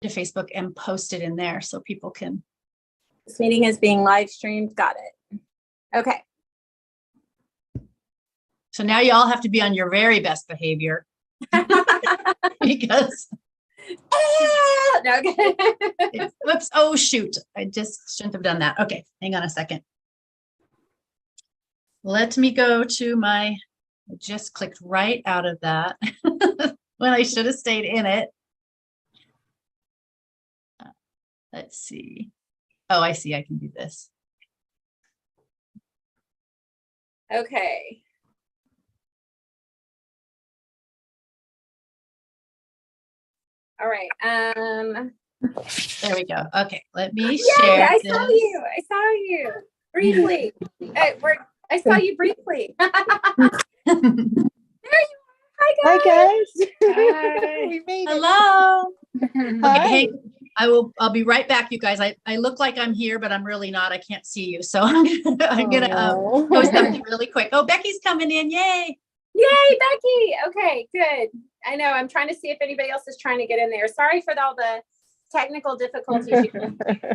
to Facebook and post it in there so people can. This meeting is being live streamed. Got it. Okay. So now you all have to be on your very best behavior because. No, okay. Whoops. Oh, shoot. I just shouldn't have done that. Okay. Hang on a second. Let me go to my, I just clicked right out of that when I should have stayed in it. Let's see. Oh, I see. I can do this. Okay. All right. There we go. Okay, let me Yay, share. I saw you. I saw you briefly. I saw you briefly. There you are. Hi guys. Hi. We made it. Hello. Hi. Okay, hey, I'll be right back, you guys. I look like I'm here, but I'm really not. I can't see you. So I'm gonna post something really quick. Oh, Becky's coming in. Yay. Yay, Becky. Okay, good. I know. I'm trying to see if anybody else is trying to get in there. Sorry for all the technical difficulties.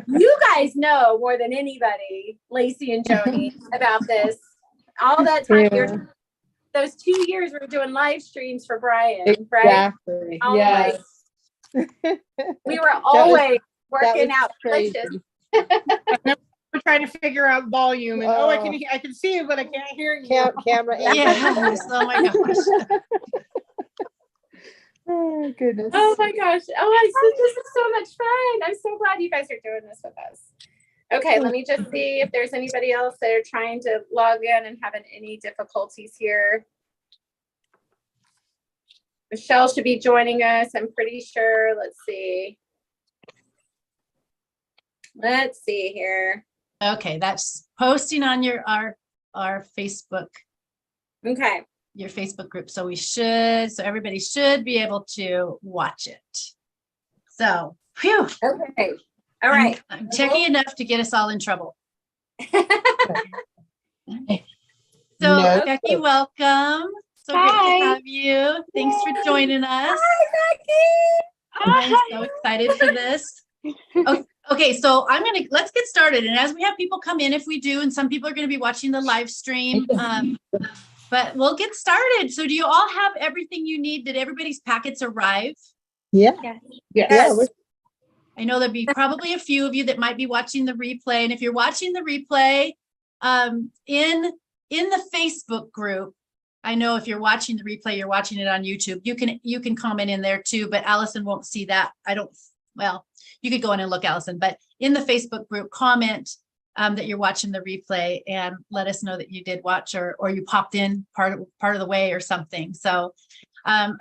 You guys know more than anybody, Lacey and Joni, about this. All that time, those 2 years we were doing live streams for Brian, right? Exactly. Yes. We were always working out glitches. We're trying to figure out volume, and I can see you, but I can't hear you. Camera. Yes. Oh my gosh. Oh goodness. Oh my gosh. Oh, this is so much fun. I'm so glad you guys are doing this with us. Okay, let me just see if there's anybody else that are trying to log in and having any difficulties here. Michelle should be joining us, I'm pretty sure. Let's see. Let's see here. Okay, that's posting on our Facebook. Okay. Your Facebook group. So everybody should be able to watch it. So, phew. Okay. All right. I'm techie enough to get us all in trouble. So, Becky, welcome. So great to have you. Thanks for joining us. Hi, Becky. I'm so excited for this. Okay, so let's get started. And as we have people come in, if we do, and some people are going to be watching the live stream, but we'll get started. So do you all have everything you need? Did everybody's packets arrive? Yeah. Yes. I know there'll be probably a few of you that might be watching the replay. And if you're watching the replay in the Facebook group, I know if you're watching the replay, you're watching it on YouTube. You can comment in there too, but Allison won't see that. You could go in and look, Allison, but in the Facebook group, comment that you're watching the replay and let us know that you did watch or you popped in part of the way or something. So I've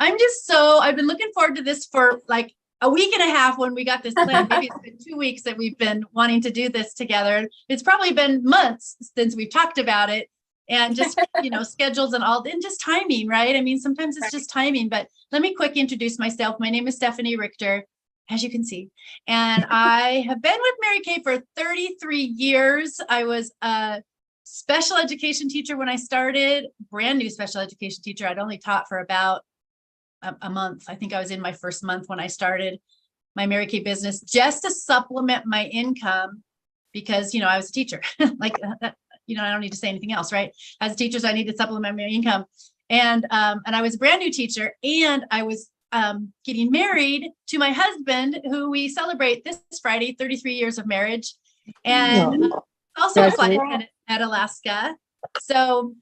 been looking forward to this for like a week and a half when we got this plan. Maybe it's been 2 weeks that we've been wanting to do this together. It's probably been months since we've talked about it, and just, schedules and all, and just timing, right? I mean, sometimes it's just timing, but let me quick introduce myself. My name is Stephanie Richter, as you can see, and I have been with Mary Kay for 33 years. I was a special education teacher when I started, brand new special education teacher. I'd only taught for about a month. I think I was in my first month when I started my Mary Kay business, just to supplement my income, because, I was a teacher. Like that, I don't need to say anything else, right? As a teacher, so I need to supplement my income. And I was a brand new teacher, and I was getting married to my husband, who we celebrate this Friday, 33 years of marriage, and also a flight attendant at Alaska. So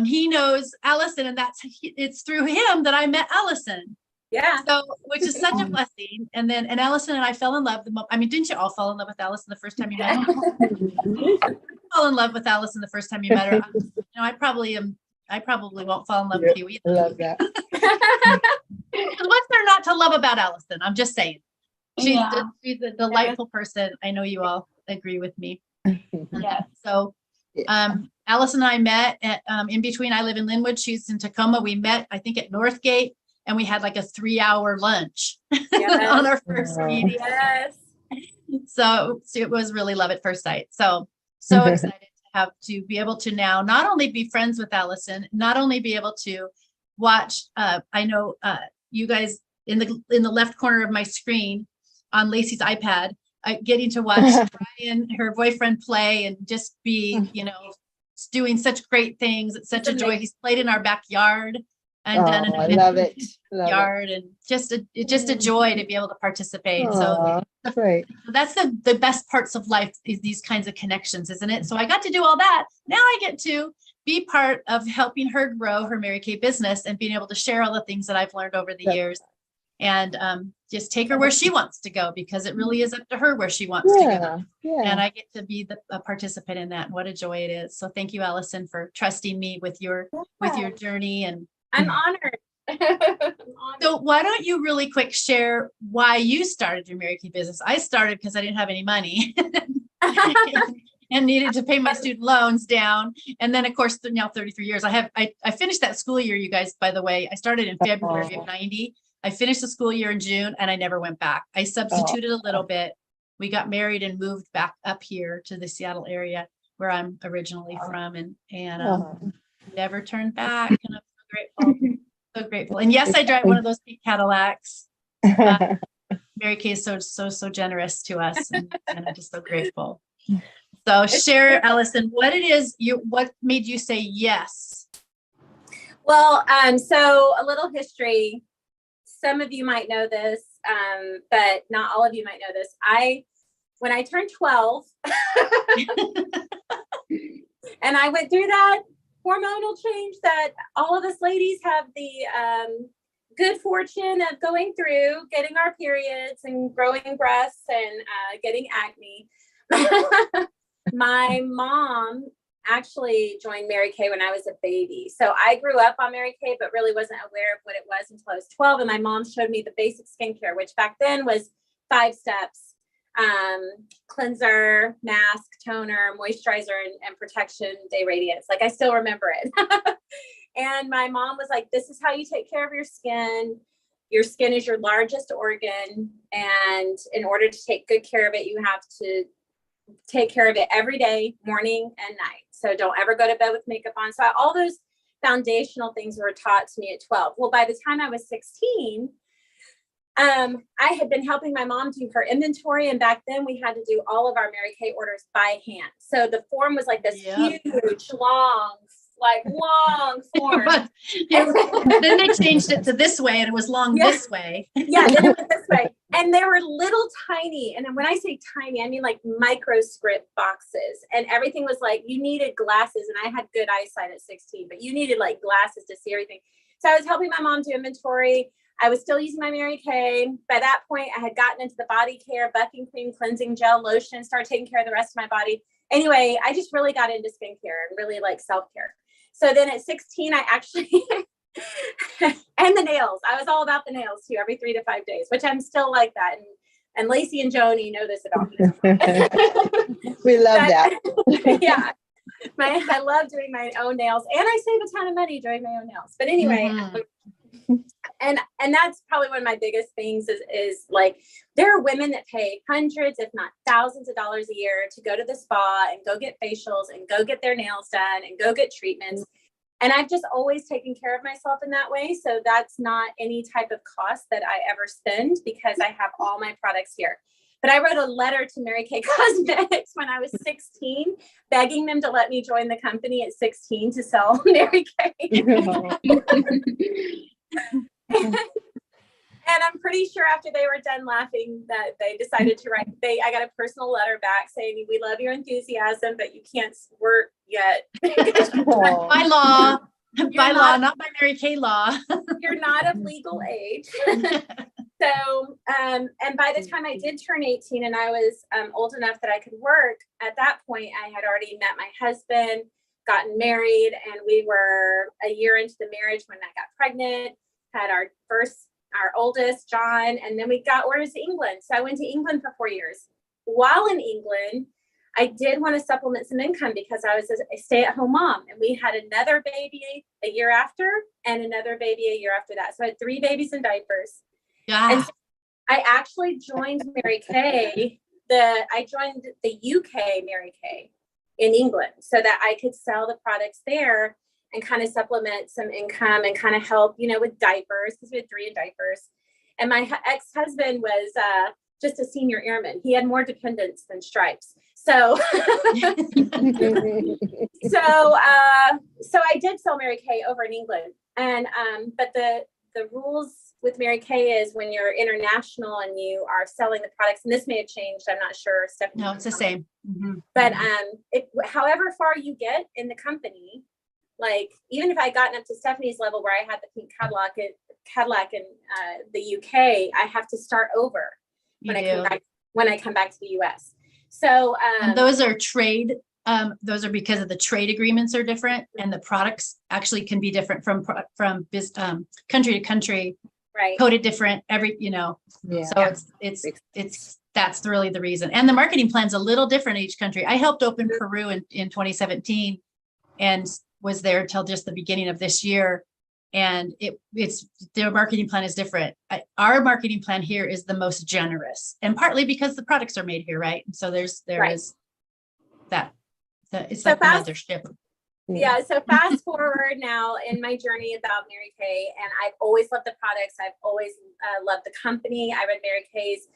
he knows Allison, and it's through him that I met Allison. Yeah. So, which is such a blessing. And Allison and I fell in love. Didn't you all fall in love with Allison the first time you met her? Fall in love with Allison the first time you met her. I probably won't fall in love with you either. Love that. What's there not to love about Allison? I'm just saying. She's a delightful person. I know you all agree with me. Yeah. So Allison and I met at, in between. I live in Linwood. She's in Tacoma. We met, I think, at Northgate, and we had like a 3-hour lunch on our first meeting. Yes. So it was really love at first sight. So excited to be able to now not only be friends with Allison, not only be able to watch. I know you guys in the left corner of my screen on Lacey's iPad, getting to watch Brian, her boyfriend, play and just be, doing such great things. It's such a joy. He's played in our backyard and done an I event love in it. his Love it. yard, and just a joy to be able to participate. Aw, great. So that's the best parts of life, is these kinds of connections, isn't it? So I got to do all that. Now I get to be part of helping her grow her Mary Kay business and being able to share all the things that I've learned over the years, and just take her where she wants to go, because it really is up to her where she wants to go. Yeah. And I get to be a participant in that. And what a joy it is. So thank you, Allison, for trusting me with your journey. And I'm honored. I'm honored. so why don't you really quick share why you started your Mary Kay business? I started because I didn't have any money and needed to pay my student loans down. And then of course, now 33 years, I finished that school year, you guys, by the way. I started in February of 90. I finished the school year in June and I never went back. I substituted a little bit. We got married and moved back up here to the Seattle area where I'm originally from, and never turned back. And I'm so grateful. So grateful. And yes, I drive one of those pink Cadillacs. Mary Kay is so generous to us, and I'm just so grateful. So share, Allison, what made you say yes? Well, so a little history. Some of you might know this, but not all of you might know this. When I turned 12, and I went through that hormonal change that all of us ladies have the good fortune of going through, getting our periods and growing breasts and getting acne. My mom actually joined Mary Kay when I was a baby. So I grew up on Mary Kay, but really wasn't aware of what it was until I was 12. And my mom showed me the basic skincare, which back then was 5 steps: cleanser, mask, toner, moisturizer, and protection, day radiance. Like I still remember it. And my mom was like, this is how you take care of your skin. Your skin is your largest organ. And in order to take good care of it, you have to take care of it every day, morning and night. So don't ever go to bed with makeup on. So all those foundational things were taught to me at 12. Well, by the time I was 16, I had been helping my mom do her inventory. And back then we had to do all of our Mary Kay orders by hand. So the form was like this huge, long form. Then they changed it to this way, and it was long this way. Yeah, then it was this way. And they were little tiny. And when I say tiny, I mean like microscript boxes. And everything was like, you needed glasses. And I had good eyesight at 16, but you needed like glasses to see everything. So I was helping my mom do inventory. I was still using my Mary Kay. By that point, I had gotten into the body care, bucking cream, cleansing gel, lotion, started taking care of the rest of my body. Anyway, I just really got into skincare and really like self-care. So then at 16, I actually, and the nails, I was all about the nails too, every 3 to 5 days, which I'm still like that. And Lacey and Joni know this about me. We love that. Yeah. I love doing my own nails, and I save a ton of money doing my own nails. But anyway, and that's probably one of my biggest things is like, there are women that pay hundreds, if not thousands of dollars a year to go to the spa and go get facials and go get their nails done and go get treatments. And I've just always taken care of myself in that way. So that's not any type of cost that I ever spend, because I have all my products here. But I wrote a letter to Mary Kay Cosmetics when I was 16, begging them to let me join the company at 16 to sell Mary Kay. And I'm pretty sure after they were done laughing that they decided to write. I got a personal letter back saying, we love your enthusiasm, but you can't work yet. By law. By law, not by Mary Kay law. You're not of legal age. So, and by the time I did turn 18 and I was old enough that I could work, at that point, I had already met my husband, gotten married, and we were a year into the marriage when I got pregnant, had our oldest, John, and then we got orders to England. So I went to England for 4 years. While in England, I did want to supplement some income because I was a stay-at-home mom, and we had another baby a year after and another baby a year after that. So I had 3 babies in diapers. Yeah. And so I actually joined Mary Kay. I joined the UK Mary Kay in England so that I could sell the products there and kind of supplement some income and kind of help, with diapers, because we had 3 in diapers. And my ex-husband was just a senior airman. He had more dependents than stripes. So, so I did sell Mary Kay over in England. And, but the rules with Mary Kay is when you're international and you are selling the products, and this may have changed, I'm not sure, Stephanie. No, it's the same. Mm-hmm. But however far you get in the company, like even if I gotten up to Stephanie's level where I had the pink Cadillac in the UK, I have to start over when I come back to the US. So and those are trade. Those are because of the trade agreements are different, and the products actually can be different from country to country, right? Coded different So it's that's really the reason. And the marketing plan's a little different in each country. I helped open Peru in 2017 and was there until just the beginning of this year. And it's their marketing plan is different. Our marketing plan here is the most generous, and partly because the products are made here, right? And so there is that. It's like the mothership. Yeah. So fast forward now in my journey about Mary Kay, and I've always loved the products. I've always loved the company. I read Mary Kay's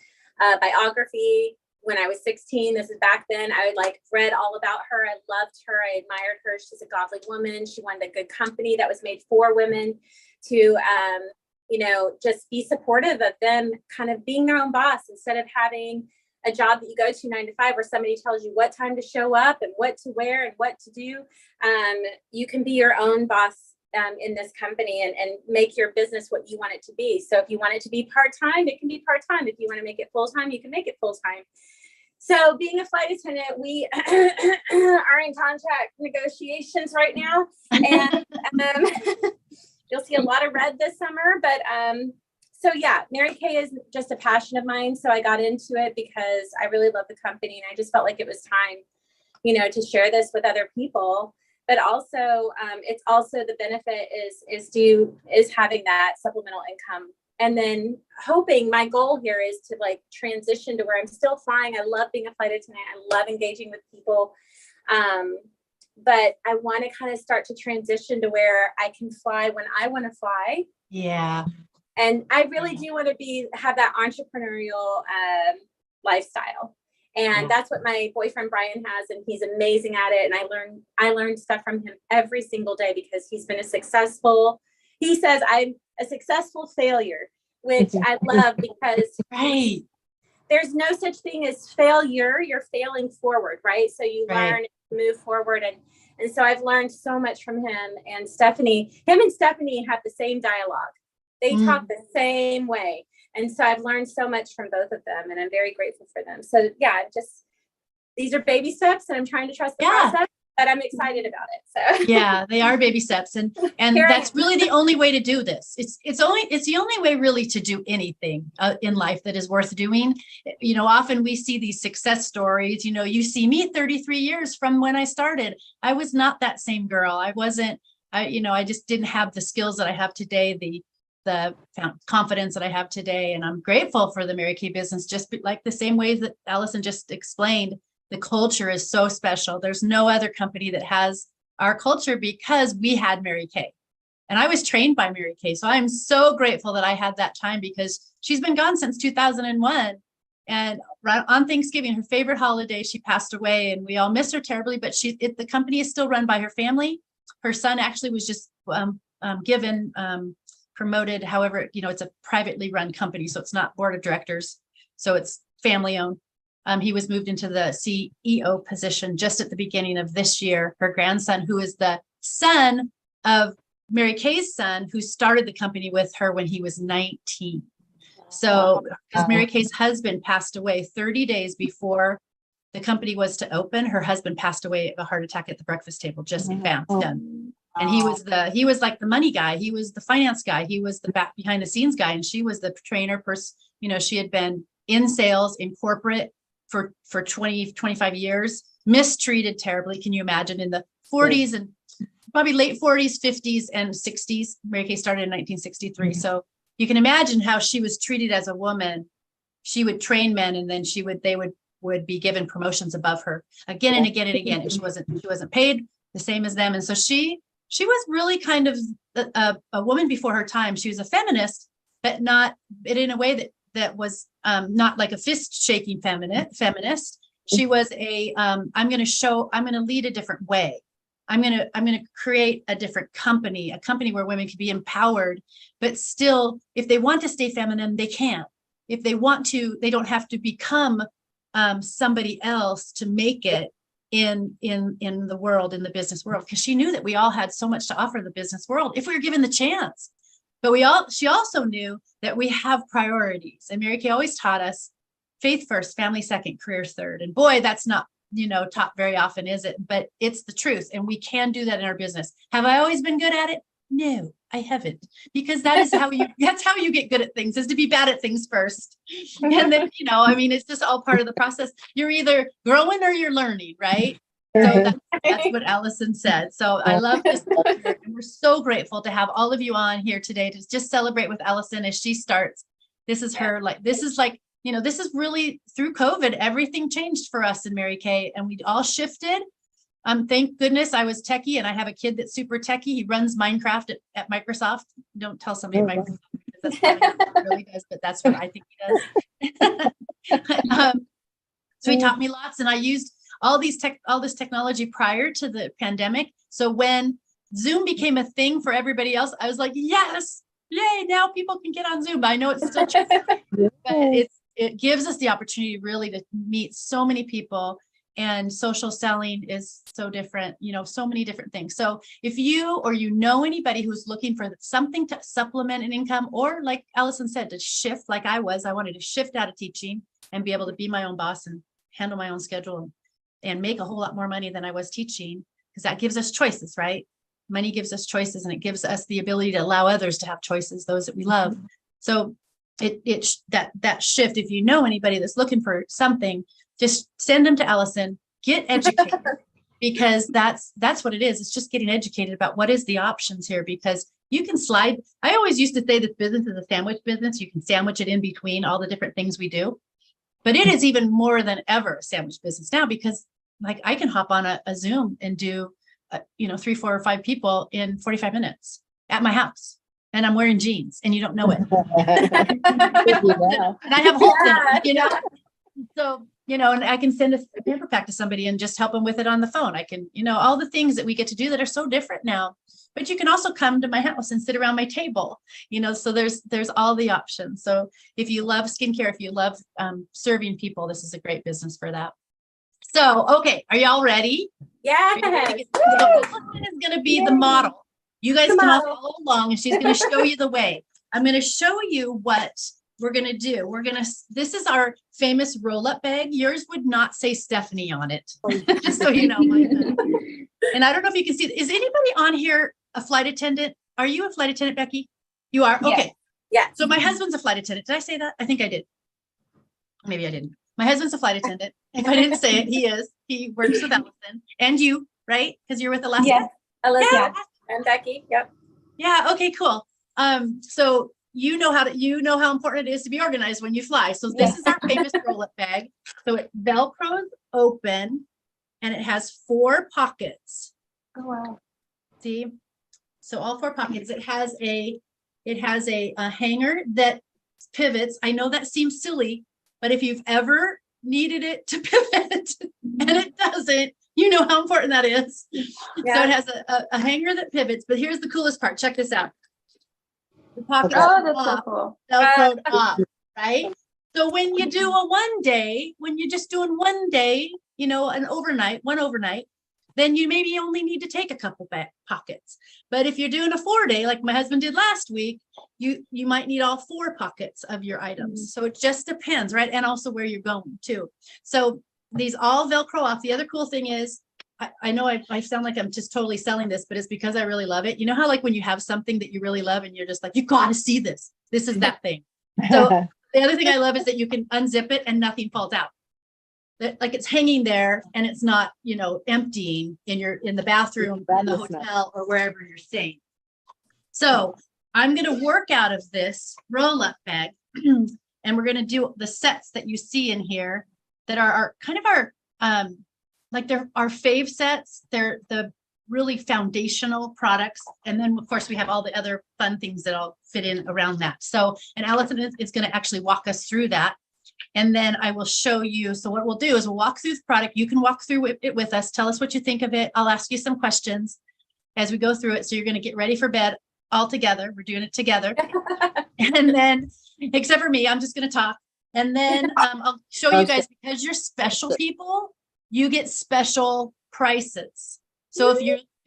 biography when I was 16. This is back then. I read all about her. I loved her. I admired her. She's a godly woman. She wanted a good company that was made for women to, just be supportive of them kind of being their own boss instead of having a job that you go to 9 to 5 where somebody tells you what time to show up and what to wear and what to do. You can be your own boss in this company and make your business what you want it to be. So if you want it to be part-time, it can be part-time. If you want to make it full-time, you can make it full-time. So being a flight attendant, we are in contract negotiations right now. And you'll see a lot of red this summer, but so yeah, Mary Kay is just a passion of mine. So I got into it because I really love the company, and I just felt like it was time, to share this with other people. But also, it's also the benefit is having that supplemental income, and then hoping my goal here is to transition to where I'm still flying. I love being a flight attendant. I love engaging with people. But I want to kind of start to transition to where I can fly when I want to fly. Yeah. And I really do want to have that entrepreneurial lifestyle. And that's what my boyfriend, Brian, has. And he's amazing at it. And I learned stuff from him every single day because he's been he says I'm a successful failure, which I love because right. There's no such thing as failure. You're failing forward, right? So you learn and move forward. And so I've learned so much from him and Stephanie. Him and Stephanie have the same dialogue. They talk the same way. And so I've learned so much from both of them, and I'm very grateful for them. So yeah, these are baby steps, and I'm trying to trust the process, but I'm excited about it. So yeah, they are baby steps. And that's really the only way to do this. It's the only way really to do anything in life that is worth doing. Often we see these success stories, you see me 33 years from when I started. I was not that same girl. I wasn't, I just didn't have the skills that I have today, the confidence that I have today. And I'm grateful for the Mary Kay business, just like the same ways that Allison just explained. The culture is so special. There's no other company that has our culture because we had Mary Kay. And I was trained by Mary Kay. So I'm so grateful that I had that time because she's been gone since 2001. And right on Thanksgiving, her favorite holiday, she passed away, and we all miss her terribly, but the company is still run by her family. Her son actually was just promoted. However, it's a privately run company, so it's not board of directors. So it's family owned. He was moved into the CEO position just at the beginning of this year. Her grandson, who is the son of Mary Kay's son, who started the company with her when he was 19. So because Mary Kay's husband passed away 30 days before the company was to open, her husband passed away of a heart attack at the breakfast table, just done. And he was like the money guy. He was the finance guy. He was the back behind the scenes guy. And she was the trainer person. She had been in sales in corporate for 20, 25 years, mistreated terribly. Can you imagine in the 40s and probably late 40s, 50s and 60s? Mary Kay started in 1963. So you can imagine how she was treated as a woman. She would train men, and then they would be given promotions above her again and again and again. And she wasn't paid the same as them. And so she was really kind of a woman before her time. She was a feminist, but not in a way that was not like a fist shaking feminist. She was I'm going to lead a different way. I'm going to create a different company, a company where women can be empowered, but still, if they want to stay feminine, they can. If they want to, they don't have to become somebody else to make it in the world, in the business world, because she knew that we all had so much to offer the business world if we were given the chance. But she also knew that we have priorities. And Mary Kay always taught us faith first, family second, career third. And boy, that's not, taught very often, is it? But it's the truth. And we can do that in our business. Have I always been good at it? No, I haven't, because that's how you get good at things, is to be bad at things first. And then, it's just all part of the process. You're either growing or you're learning, right? So that's what Allison said. So I love this. And we're so grateful to have all of you on here today to just celebrate with Allison as she starts. This is her, this is really through COVID, everything changed for us in Mary Kay, and we all shifted. Thank goodness I was techie, and I have a kid that's super techie. He runs Minecraft at Microsoft. Don't tell somebody at Microsoft, because that's what he really does, but that's what I think he does. So he taught me lots, and I used all this technology prior to the pandemic. So when Zoom became a thing for everybody else, I was like, yes, yay, now people can get on Zoom. I know it's still true, but it gives us the opportunity really to meet so many people, and social selling is so different, so many different things. So if you or anybody who's looking for something to supplement an income, or like Allison said, to shift, like I wanted to shift out of teaching and be able to be my own boss and handle my own schedule and make a whole lot more money than I was teaching, because that gives us choices, right? Money gives us choices, and it gives us the ability to allow others to have choices, those that we love. So that shift, if you know anybody that's looking for something, just send them to Allison, get educated, because that's what it is. It's just getting educated about what is the options here, because you can slide. I always used to say this business is a sandwich business. You can sandwich it in between all the different things we do, but it is even more than ever a sandwich business now, because like I can hop on a Zoom and do 3, 4, or 5 people in 45 minutes at my house, and I'm wearing jeans and you don't know it. And I have holes in it, so, and I can send a paper pack to somebody and just help them with it on the phone. I can, all the things that we get to do that are so different now. But you can also come to my house and sit around my table, so there's all the options. So if you love skincare, if you love serving people, this is a great business for that. So, okay, are y'all ready? Yeah. So Allison is going to be the model. You guys can all follow along, and she's going to show you the way. I'm going to show you what we're going to do. This is our famous roll-up bag. Yours would not say Stephanie on it, just so you know. And I don't know if you can see, is anybody on here a flight attendant? Are you a flight attendant, Becky? You are? Okay. Yeah. So my husband's a flight attendant. Did I say that? I think I did. Maybe I didn't. My husband's a flight attendant. If I didn't say it, he is. He works with Allison. And you, right? Because you're with Alaska? Yes. Elizabeth Yeah. and Becky. Yep. Yeah. Okay, cool. So you know how important it is to be organized when you fly. So this is our famous roll-up bag. So it Velcros open, and it has 4 pockets. Oh, wow. See? So all 4 pockets. It has a hanger that pivots. I know that seems silly, but if you've ever needed it to pivot and it doesn't, you know how important that is. Yeah. So it has a hanger that pivots, but here's the coolest part. Check this out. The pockets that's so cool. Velcroed off, right? So when you do when you're just doing one day, one overnight, then you maybe only need to take a couple pockets. But if you're doing a 4-day, like my husband did last week, you might need all 4 pockets of your items. So it just depends, right? And also where you're going too. So these all Velcro off. The other cool thing is, I know I sound like I'm just totally selling this, but it's because I really love it. You know how like when you have something that you really love and you're just like, you got to see this. This is that thing. So the other thing I love is that you can unzip it and nothing falls out. Like it's hanging there and it's not, emptying in the bathroom, in the hotel, or wherever you're staying. So I'm going to work out of this roll-up bag, and we're going to do the sets that you see in here that are our like they're our fave sets. They're the really foundational products. And then of course we have all the other fun things that all fit in around that. So, and Allison is going to actually walk us through that. And then I will show you. So what we'll do is we'll walk through the product. You can walk through it with us. Tell us what you think of it. I'll ask you some questions as we go through it. So you're going to get ready for bed all together. We're doing it together. And then, except for me, I'm just going to talk. And then I'll show you guys, because you're special people, you get special prices. So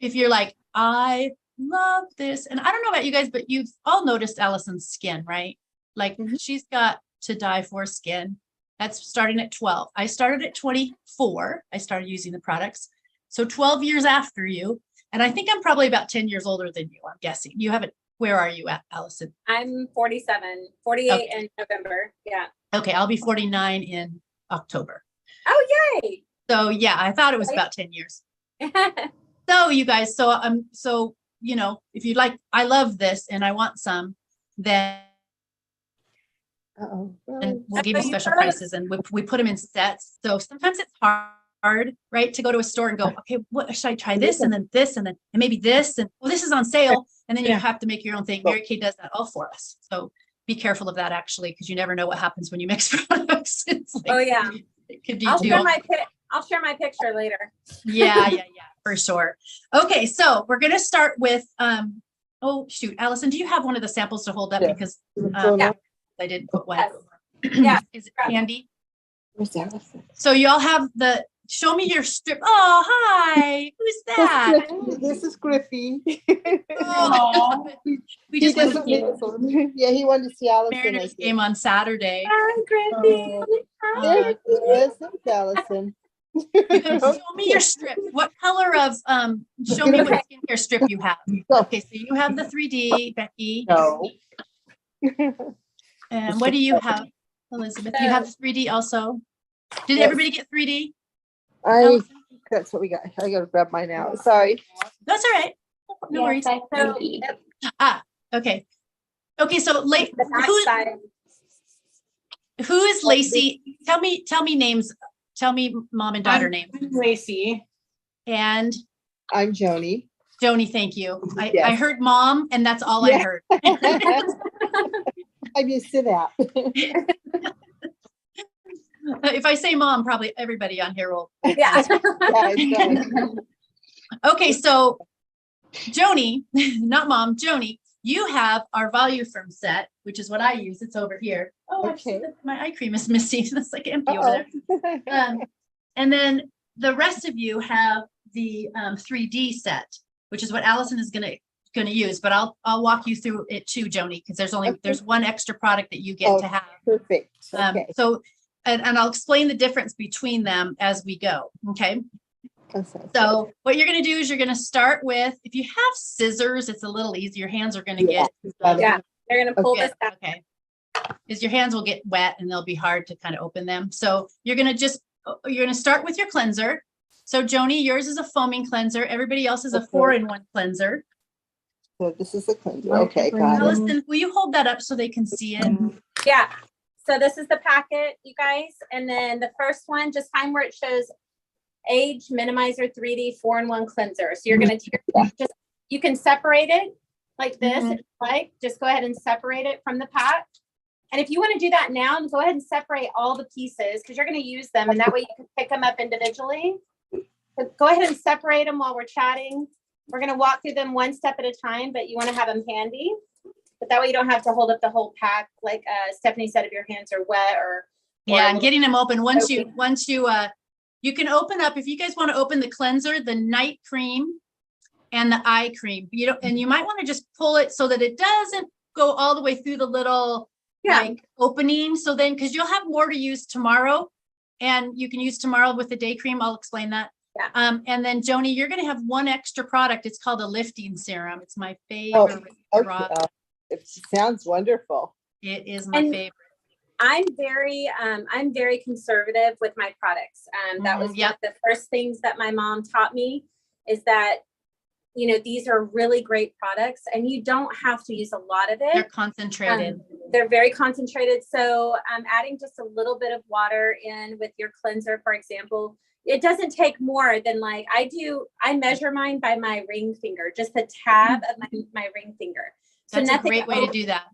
if you're like, I love this, and I don't know about you guys, but you've all noticed Allison's skin, right? Like she's got to die for skin. That's starting at 12. I started at 24. I started using the products. So 12 years after you. And I think I'm probably about 10 years older than you, I'm guessing. You haven't, where are you at, Allison? I'm 47, 48 in November. Yeah. Okay, I'll be 49 in October. Oh, yay. So yeah, I thought it was about 10 years. So you guys, so, you know, if you'd like, I love this and I want some, then and we'll give you special prices, and we put them in sets. So sometimes it's hard, right, to go to a store and go, okay, what should I try, this and then this and then and maybe this, and well, this is on sale, and then you have to make your own thing. Mary Kay does that all for us. So be careful of that, actually, because you never know what happens when you mix products. It's like, oh yeah, it could be I'll share my picture later. Yeah, for sure. Okay, so we're gonna start with oh shoot, Allison, do you have one of the samples to hold up? Because I didn't put one. Yeah. Is it handy? Where's Allison? So you all have the, show me your strip. Oh, hi. Who's that? This is Griffey. Oh, we just went to Yeah, he wanted to see Allison. Mariners game on Saturday. Hi, Griffey. There it is. There's Allison. Show me your strip. What color of show me what skincare strip you have. Okay, so you have the 3D, Becky. No. And what do you have, Elizabeth? You have the 3D also. Did everybody get 3D? That's what we got. I gotta grab mine out. Sorry. That's all right. No worries. Okay. Okay, so who is Lacey? Tell me names. Tell me mom and daughter names. I'm Lacey. And I'm Joni. Joni, thank you. I heard mom, and that's all I heard. I'm used to that. If I say mom, probably everybody on here will. Yeah. Okay, so Joni, not mom, Joni, you have our Voluform set, which is what I use. It's over here. Oh, okay. My eye cream is missing. It's like empty over there. And then the rest of you have the 3D set, which is what Allison is going to use. But I'll walk you through it too, Joni, because there's one extra product that you get to have. Perfect. Okay. So and I'll explain the difference between them as we go. Okay. So what you're going to do is you're going to start with, if you have scissors, it's a little easier. Your hands are going to get. Yeah. They're going to pull this out. Okay. Because your hands will get wet and they'll be hard to kind of open them. So you're going to start with your cleanser. So Joni, yours is a foaming cleanser. Everybody else is a 4-in-1 cleanser. So this is the cleanser. Okay. Got it. Allison, will you hold that up so they can see it? Yeah. So this is the packet, you guys. And then the first one, just find where it shows Age Minimizer 3D 4-in-1 cleanser. So you're going to you can separate it like this. If you like, just go ahead and separate it from the pack. And if you want to do that now, go ahead and separate all the pieces because you're going to use them. And that way you can pick them up individually. So go ahead and separate them while we're chatting. We're going to walk through them one step at a time, but you want to have them handy. But that way you don't have to hold up the whole pack. Like Stephanie said, if your hands are wet or and getting them open. Once you can open up, if you guys want to open the cleanser, the night cream and the eye cream, and you might want to just pull it so that it doesn't go all the way through the little like opening. So then, because you'll have more to use tomorrow, and you can use tomorrow with the day cream. I'll explain that. Yeah. And then Joni, you're going to have one extra product. It's called a lifting serum. It's my favorite. It sounds wonderful. It is my favorite. I'm very conservative with my products. That was one of the first things that my mom taught me is that these are really great products, and you don't have to use a lot of it. They're concentrated. They're very concentrated. So adding just a little bit of water in with your cleanser, for example, it doesn't take more than like I measure mine by my ring finger, just the tab of my ring finger. So That's a great way to do that.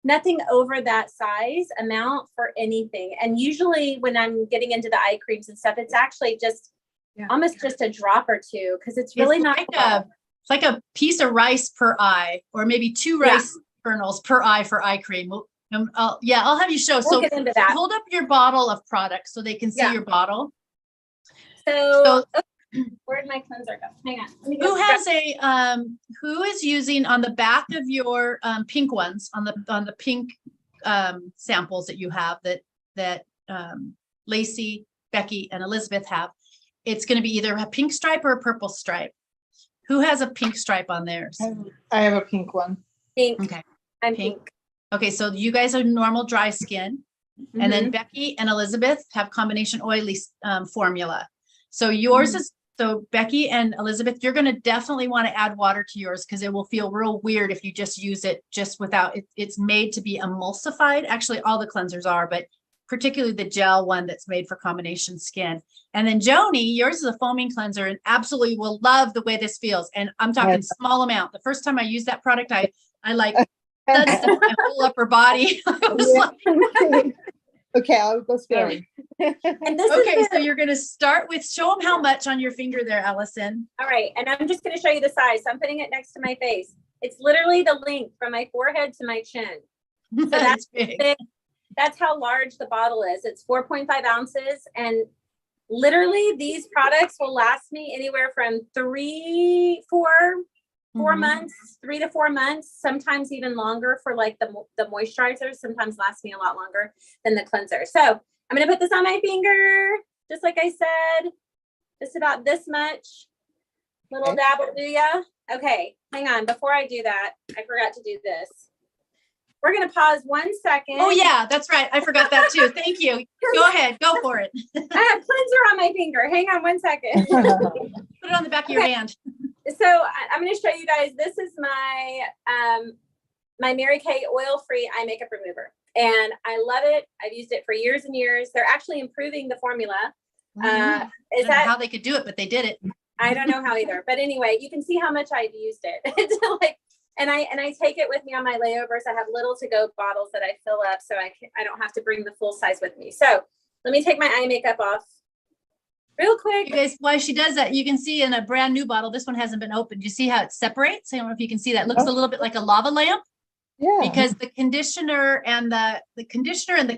Nothing over that size amount for anything. And usually when I'm getting into the eye creams and stuff, it's actually just almost just a drop or two, because it's really not it's like a piece of rice per eye, or maybe 2 rice kernels per eye for eye cream. I'll have you show. We'll get into that. Hold up your bottle of products so they can see your bottle. So where'd my cleanser go? Hang on. Let me go. Who is using on the back of your pink ones, on the pink samples that you have that Lacey, Becky, and Elizabeth have? It's going to be either a pink stripe or a purple stripe. Who has a pink stripe on theirs? I have a pink one. Pink. Okay. I'm pink. Okay, so you guys are normal dry skin. And then Becky and Elizabeth have combination oily formula. So yours is, so Becky and Elizabeth, you're going to definitely want to add water to yours, because it will feel real weird if you just use it just without it. It's made to be emulsified. Actually, all the cleansers are, but particularly the gel one that's made for combination skin. And then Joni, yours is a foaming cleanser, and absolutely will love the way this feels. And I'm talking small amount. The first time I used that product, I like sudsed my whole upper body. I was like, okay, I'll go sparing. And this so you're going to start with, show them how much on your finger there, Allison. All right. And I'm just going to show you the size. So I'm putting it next to my face. It's literally the length from my forehead to my chin. So that's big. That's how large the bottle is. It's 4.5 ounces. And literally these products will last me anywhere from 4 months, 3 to 4 months, sometimes even longer for like the moisturizers, sometimes last me a lot longer than the cleanser. So I'm going to put this on my finger, just like I said, just about this much. Little dab will do ya. Okay, hang on. Before I do that, I forgot to do this. We're going to pause 1 second. Oh yeah, that's right. I forgot that too. Thank you. Go ahead. Go for it. I have cleanser on my finger. Hang on 1 second. Put it on the back of your hand. So I'm going to show you guys, this is my my Mary Kay oil-free eye makeup remover, and I love it. I've used it for years and years. They're actually improving the formula. I don't know how they could do it, but they did it. I don't know how either, but anyway, you can see how much I've used it. And I take it with me on my layovers. I have little to go bottles that I fill up, so I don't have to bring the full size with me. So let me take my eye makeup off real quick. You guys, while she does that, you can see in a brand new bottle, this one hasn't been opened. You see how it separates? I don't know if you can see that. It looks a little bit like a lava lamp. Yeah. Because the conditioner and the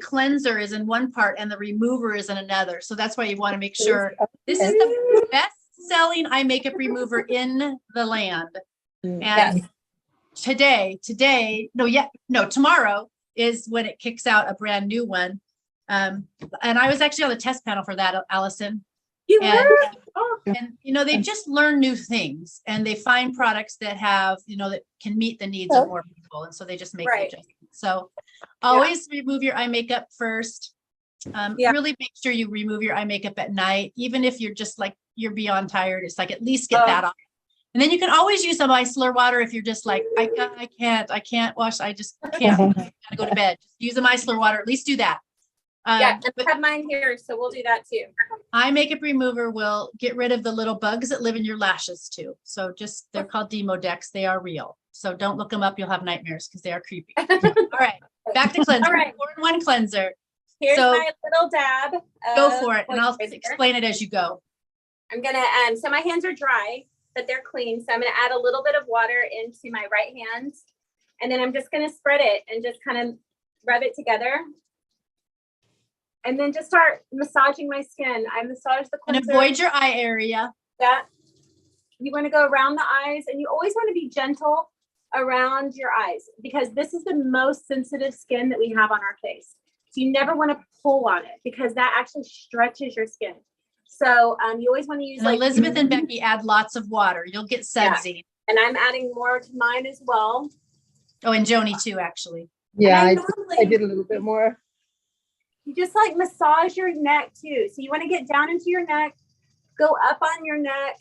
cleanser is in one part and the remover is in another. So that's why you want to make sure this is the best selling eye makeup remover in the land. And tomorrow is when it kicks out a brand new one. And I was actually on the test panel for that, Allison. And they just learn new things, and they find products that have, that can meet the needs of more people. And so they just make the adjustments. So always remove your eye makeup first. Really make sure you remove your eye makeup at night, even if you're just like, you're beyond tired. It's like, at least get that off. And then you can always use some micellar water if you're just like, I can't wash. I just can't. I gotta go to bed. Just use a micellar water. At least do that. I have mine here, so we'll do that too. Eye makeup remover will get rid of the little bugs that live in your lashes too. So they're called Demodex. They are real. So don't look them up. You'll have nightmares because they are creepy. All right, back to cleanser. 4-in-1 cleanser. Here's my little dab. Go for it, and I'll explain it as you go. I'm gonna, so my hands are dry, but they're clean. So I'm gonna add a little bit of water into my right hand, and then I'm just gonna spread it and just kind of rub it together. And then just start massaging my skin. I massage the cleanser. And avoid your eye area. You want to go around the eyes, and you always want to be gentle around your eyes, because this is the most sensitive skin that we have on our face. So you never want to pull on it, because that actually stretches your skin. So you always want to use Elizabeth and Becky add lots of water. You'll get sudsy. And I'm adding more to mine as well. Oh, and Joni too, actually. Yeah, I did a little bit more. You just massage your neck too. So you want to get down into your neck, go up on your neck,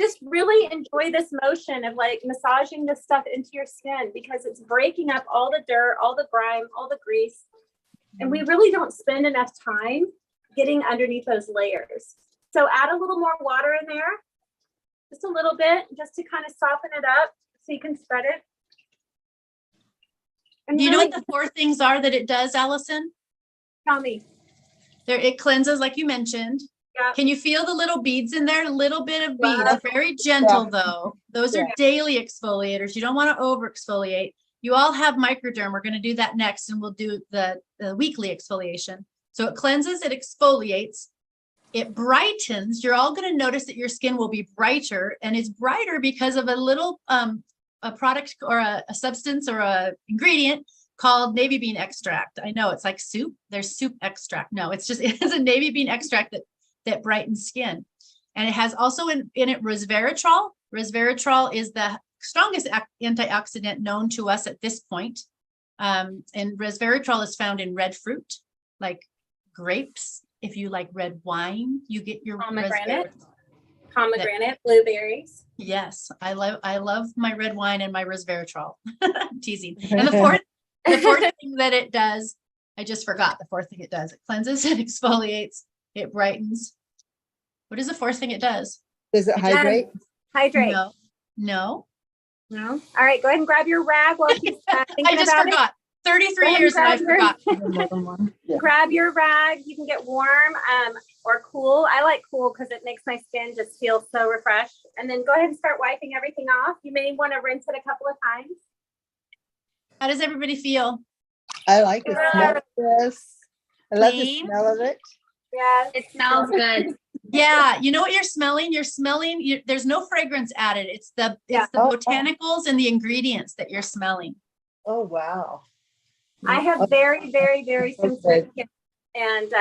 just really enjoy this motion of like massaging this stuff into your skin, because it's breaking up all the dirt, all the grime, all the grease. And we really don't spend enough time getting underneath those layers. So add a little more water in there, just a little bit, just to kind of soften it up so you can spread it. And Do you know really, what the 4 things are that it does, Allison? tell me. It cleanses, like you mentioned. Yeah. Can you feel the little beads in there? A little bit of beads, Yeah. very gentle though. Those are Yeah. daily exfoliators. You don't want to over exfoliate. You all have microderm. We're going to do that next, and we'll do the weekly exfoliation. So it cleanses, it exfoliates, it brightens. You're all going to notice that your skin will be brighter, and it's brighter because of a little a product or a substance or a ingredient called navy bean extract. I know it's like soup. There's soup extract. No, it's just, it has a navy bean extract that brightens skin. And it has also in it resveratrol. Resveratrol is the strongest antioxidant known to us at this point. And resveratrol is found in red fruit, like grapes. If you like red wine, you get your Pomegranate, blueberries. Yes, I love my red wine and my resveratrol. Teasing. And the fourth thing that it does, I just forgot the 4th thing it does. It cleanses, it exfoliates, it brightens. What is the 4th thing it does? Does it hydrate? Hydrate. No. No. All right, go ahead and grab your rag while he's thinking I just about forgot. 33 Go ahead years and I and grab forgot. Yeah. Grab your rag. You can get warm or cool. I like cool because it makes my skin just feel so refreshed. And then go ahead and start wiping everything off. You may want to rinse it a couple of times. How does everybody feel? I like the smell of this. I love the Clean. smell of it. Yes. It smells good. Yeah, you know what you're smelling? There's no fragrance added. It's the Oh. botanicals and the ingredients that you're smelling. Oh, wow. I have very, very, very Okay. sensitive skin. And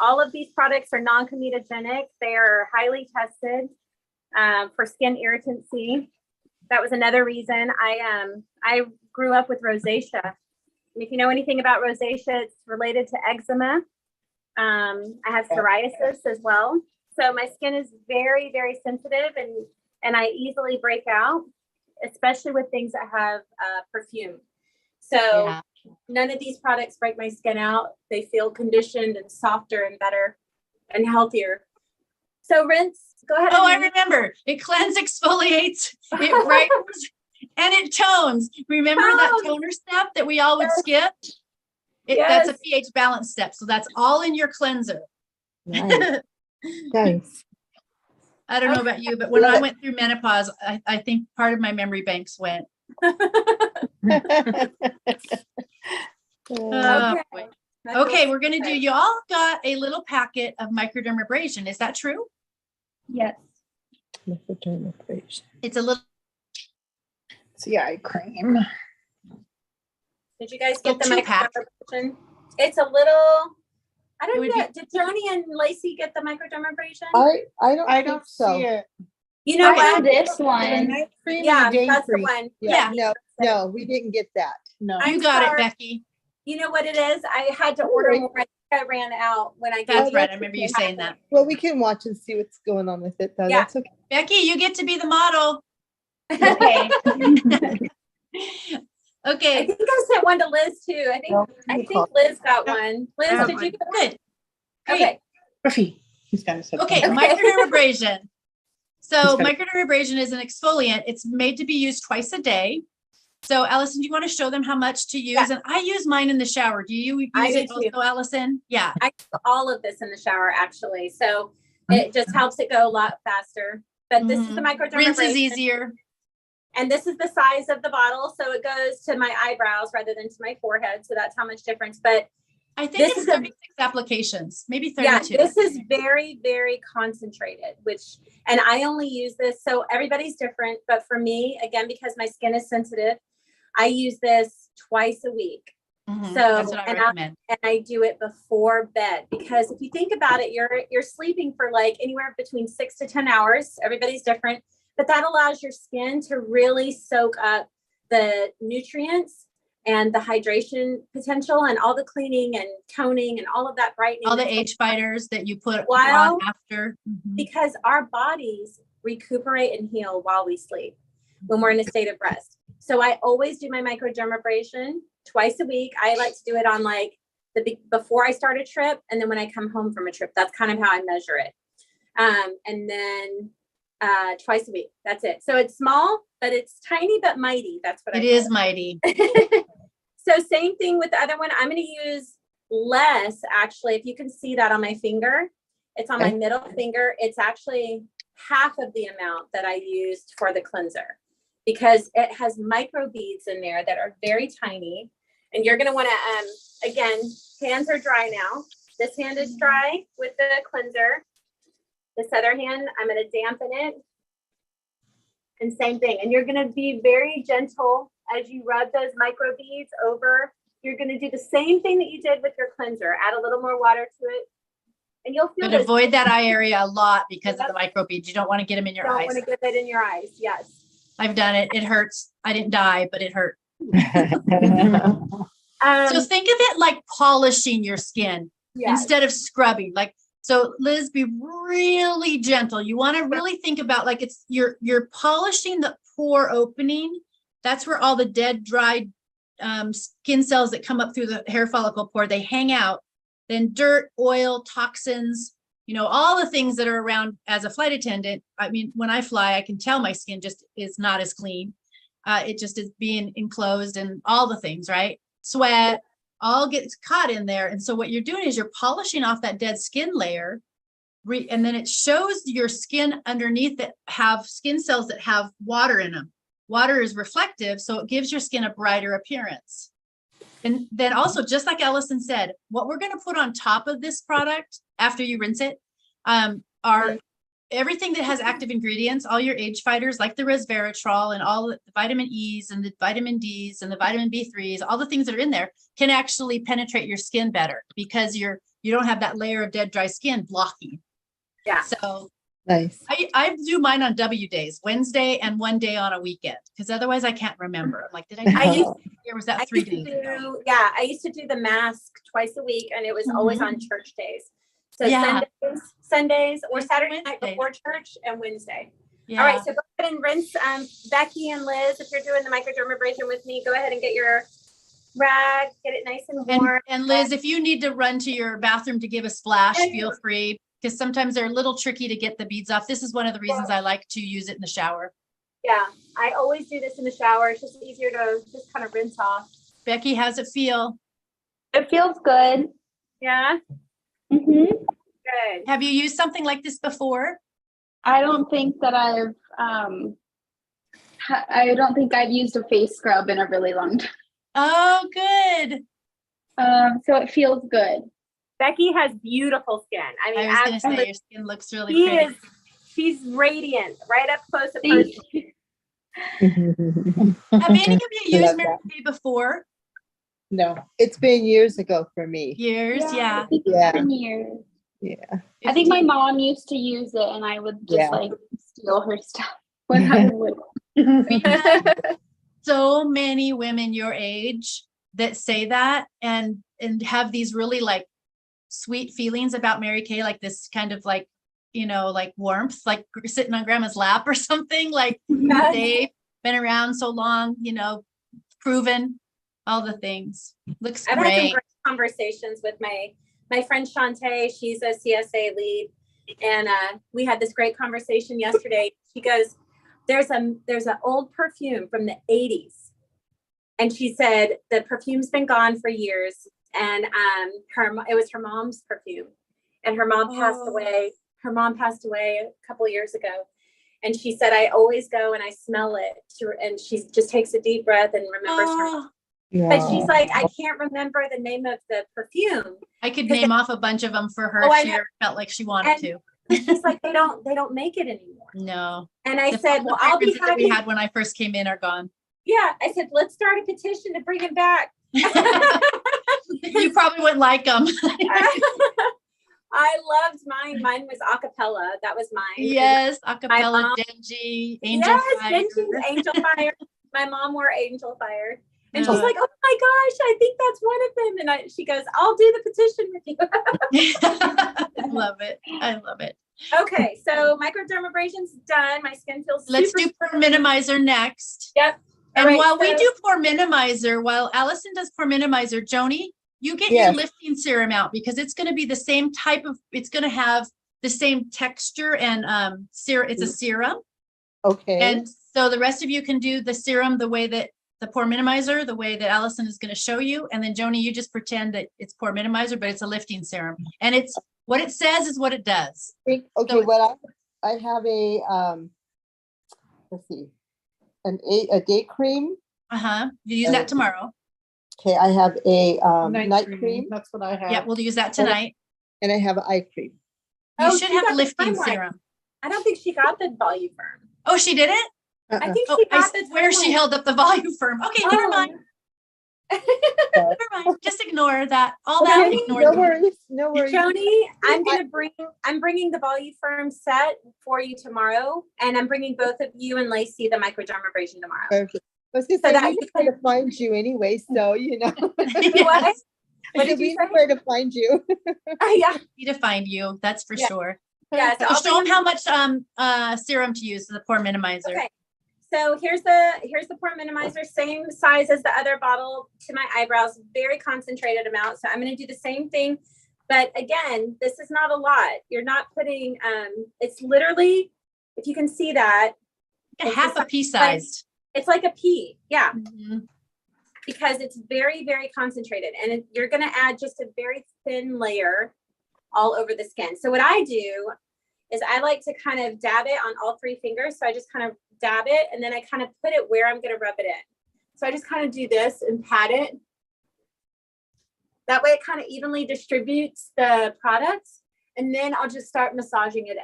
all of these products are non-comedogenic. They are highly tested for skin irritancy. That was another reason I grew up with rosacea. And if you know anything about rosacea, it's related to eczema. I have psoriasis as well. So my skin is very, very sensitive, and I easily break out, especially with things that have perfume. So Yeah. none of these products break my skin out. They feel conditioned and softer and better and healthier. So rinse, go ahead. Oh, I remember. It cleanses, exfoliates, it brightens, and it tones. Remember that Tones. toner step that we all would Yes. skip? That's a Yes. pH balance step. So that's all in your cleanser. Nice. Nice. I don't know about you, but when I went through menopause, I think part of my memory banks went. Oh, Okay. boy. Okay, we're going to do, you all got a little packet of microdermabrasion. Is that true? Yes. It's a little, It's the eye cream. Did you guys get the Little 2-pack. microdermabrasion? It's a little, I It don't would get, did Joni and Lacey get the microdermabrasion? I don't I think don't so. see it. You know I what? have this The one. night cream Yeah, and the day that's the cream. one. Yeah. No, we didn't get that. No. I'm you got sorry. it, Becky. You know what it is? I had to order more. I think I ran out when I That's gave right. that's I remember you okay. saying that. Well, we can watch and see what's going on with it, though. Yeah. That's okay. Becky, you get to be the model. Okay. I Okay, think I sent one to Liz too. No, I you think call. Liz got one. Liz, have did you one. get one? good. Great. Okay. Murphy. He's got it. Okay, Okay. microdermabrasion. So He's got microdermabrasion is an exfoliant. It's made to be used twice a day. So Allison, do you want to show them how much to use? Yeah. And I use mine in the shower. Do you use I do it too. also, Allison? Yeah. I do all of this in the shower actually. So it just helps it go a lot faster. But this is the microdermabrasion. Rinse is easier. And this is the size of the bottle. So it goes to my eyebrows rather than to my forehead. So that's how much difference. But I think This it's is a- 36 applications, maybe yeah, 32. this is very, very concentrated, and I only use this. So everybody's different. But for me, again, because my skin is sensitive, I use this twice a week. Mhm, So, that's what I and recommend. And I do it before bed because if you think about it, you're sleeping for like anywhere between 6 to 10 hours. Everybody's different, but that allows your skin to really soak up the nutrients and the hydration potential and all the cleaning and toning and all of that brightening. All the H fighters that you put While- on after. Mhm. Because our bodies recuperate and heal while we sleep when we're in a state of rest. So I always do my microdermabrasion twice a week. I like to do it on like before I start a trip, and then when I come home from a trip. That's kind of how I measure it. And then twice a week. That's it. So it's small, but it's tiny but mighty. That's what It I is mighty. So same thing with the other one. I'm going to use less, actually. If you can see that on my finger, it's on my middle finger. It's actually half of the amount that I used for the cleanser, because it has micro beads in there that are very tiny. And you're going to want to, again, hands are dry now. This hand is dry with the cleanser. This other hand, I'm going to dampen it. And same thing. And you're going to be very gentle as you rub those micro beads over. You're going to do the same thing that you did with your cleanser. Add a little more water to it. And you'll feel But this. avoid that eye area a lot because of the microbeads. You don't want to get them in your Don't eyes. want to get that in your eyes. Yes. I've done it. It hurts. I didn't die, but it hurt. So think of it like polishing your skin yes. instead of scrubbing. Like, so Liz, be really gentle. You want to really think about like you're polishing the pore opening. That's where all the dead, dried skin cells that come up through the hair follicle pore, they hang out. Then dirt, oil, toxins, all the things that are around as a flight attendant. I mean, when I fly, I can tell my skin just is not as clean. It just is being enclosed and all the things, right? Sweat, all gets caught in there. And so what you're doing is you're polishing off that dead skin layer. And then it shows your skin underneath that have skin cells that have water in them. Water is reflective, so it gives your skin a brighter appearance. And then also, just like Ellison said, what we're going to put on top of this product after you rinse it are everything that has active ingredients, all your age fighters like the resveratrol and all the vitamin E's and the vitamin D's and the vitamin B3s, all the things that are in there can actually penetrate your skin better because you don't have that layer of dead, dry skin blocking. Yeah. So Nice. I do mine on W days, Wednesday and one day on a weekend, because otherwise I can't remember. I'm like, did I do I used- or was that I 3 used to days ago? I used to do the mask twice a week, and it was always on church days. So Yeah. Sundays or Wednesday, Saturday night Wednesday. before church and Wednesday. Yeah. All right, so go ahead and rinse. Becky and Liz, if you're doing the microdermabrasion with me, go ahead and get your rag, get it nice and warm. And Liz, if you need to run to your bathroom to give a splash, feel free, because sometimes they're a little tricky to get the beads off. This is one of the reasons I like to use it in the shower. Yeah, I always do this in the shower. It's just easier to just kind of rinse off. Becky, how's it feel? It feels good. Yeah, hmm good. Have you used something like this before? I don't think that I don't think I've used a face scrub in a really long time. Oh, good. So it feels good. Becky has beautiful skin. I mean, I was going to say absolutely. your skin looks really She pretty. is, she's radiant, right up close and Thank personal. you. Have any of you used Love Mary Kay before? No. It's been years ago for me. Years, yeah. I think Yeah. it's been years. Yeah. I think my mom used to use it, and I would just Yeah. like steal her stuff when I would. We have so many women your age that say that and have these really like sweet feelings about Mary Kay, like this kind of like, like warmth, like sitting on grandma's lap or something. Like they've been around so long, proven all the things. Looks I've had some great. great conversations with my friend Shantae. She's a CSA lead, and we had this great conversation yesterday. She goes, "There's an old perfume from the '80s," and she said the perfume's been gone for years, and it was her mom's perfume, and her mom passed away. Her mom passed away a couple of years ago. And she said, I always go and I smell it. And she just takes a deep breath and remembers her. Oh, But she's like, I can't remember the name of the perfume. I could name off a bunch of them for her Oh, if I she know. ever felt like she wanted And- to. She's like, they don't make it anymore. No. And I The said, well, I'll be fragrances that we happy. had when I first came in are gone. Yeah. I said, let's start a petition to bring it back. You probably wouldn't like them. I loved mine. Mine was acapella. That was mine. Yes, acapella, mom- Denji, Angel Yes, Fire. Angel Fire. My mom wore Angel Fire. And she's like, oh my gosh, I think that's one of them. And she goes, I'll do the petition with you. I love it. I love it. Okay, so microdermabrasion's done. My skin feels Let's super. do pore minimizer next. Yep. And All right, while we so- do pore minimizer, while Allison does pore minimizer, Joni, you get Yes. your lifting serum out because it's going to be the same type of, it's going to have the same texture and it's a serum. Okay. And so the rest of you can do the serum the way that the pore minimizer, the way that Allison is going to show you. And then Joni, you just pretend that it's pore minimizer, but it's a lifting serum. And it's what it says is what it does. Okay, So- what I have a let's see, a day cream. You use that tomorrow. Okay, I have a night cream, That's what I have. Yeah, we'll use that tonight. and I have an eye cream. You Oh, should she have got a the lifting firm one. serum. I don't think she got the volume firm. Oh, she did it? I think Oh, she I got the swear she held up the volume firm. Okay, never mind. Never mind. Just ignore that. All that, Okay, ignore no that. worries, no worries. Joni, I'm bringing the volume firm set for you tomorrow, and I'm bringing both of you and Lacey the microdermabrasion tomorrow. Okay. I was gonna So say, that we you need where to find you anyway, so you know. What? What did We you know say? where to find you. Yeah, Need to find you, that's for Yeah. sure. yeah. So So I'll show them how much serum to use, the pore minimizer. Okay. So here's the pore minimizer, same size as the other bottle to my eyebrows, very concentrated amount. So I'm going to do the same thing, but again, this is not a lot. You're not putting, it's literally, if you can see that, A half a pea sized. it's like a pea. Yeah. Mhm. Because it's very, very concentrated, and you're going to add just a very thin layer all over the skin. So what I do is I like to kind of dab it on all three fingers. So I just kind of dab it, and then I kind of put it where I'm going to rub it in. So I just kind of do this and pat it. That way it kind of evenly distributes the products, and then I'll just start massaging it in.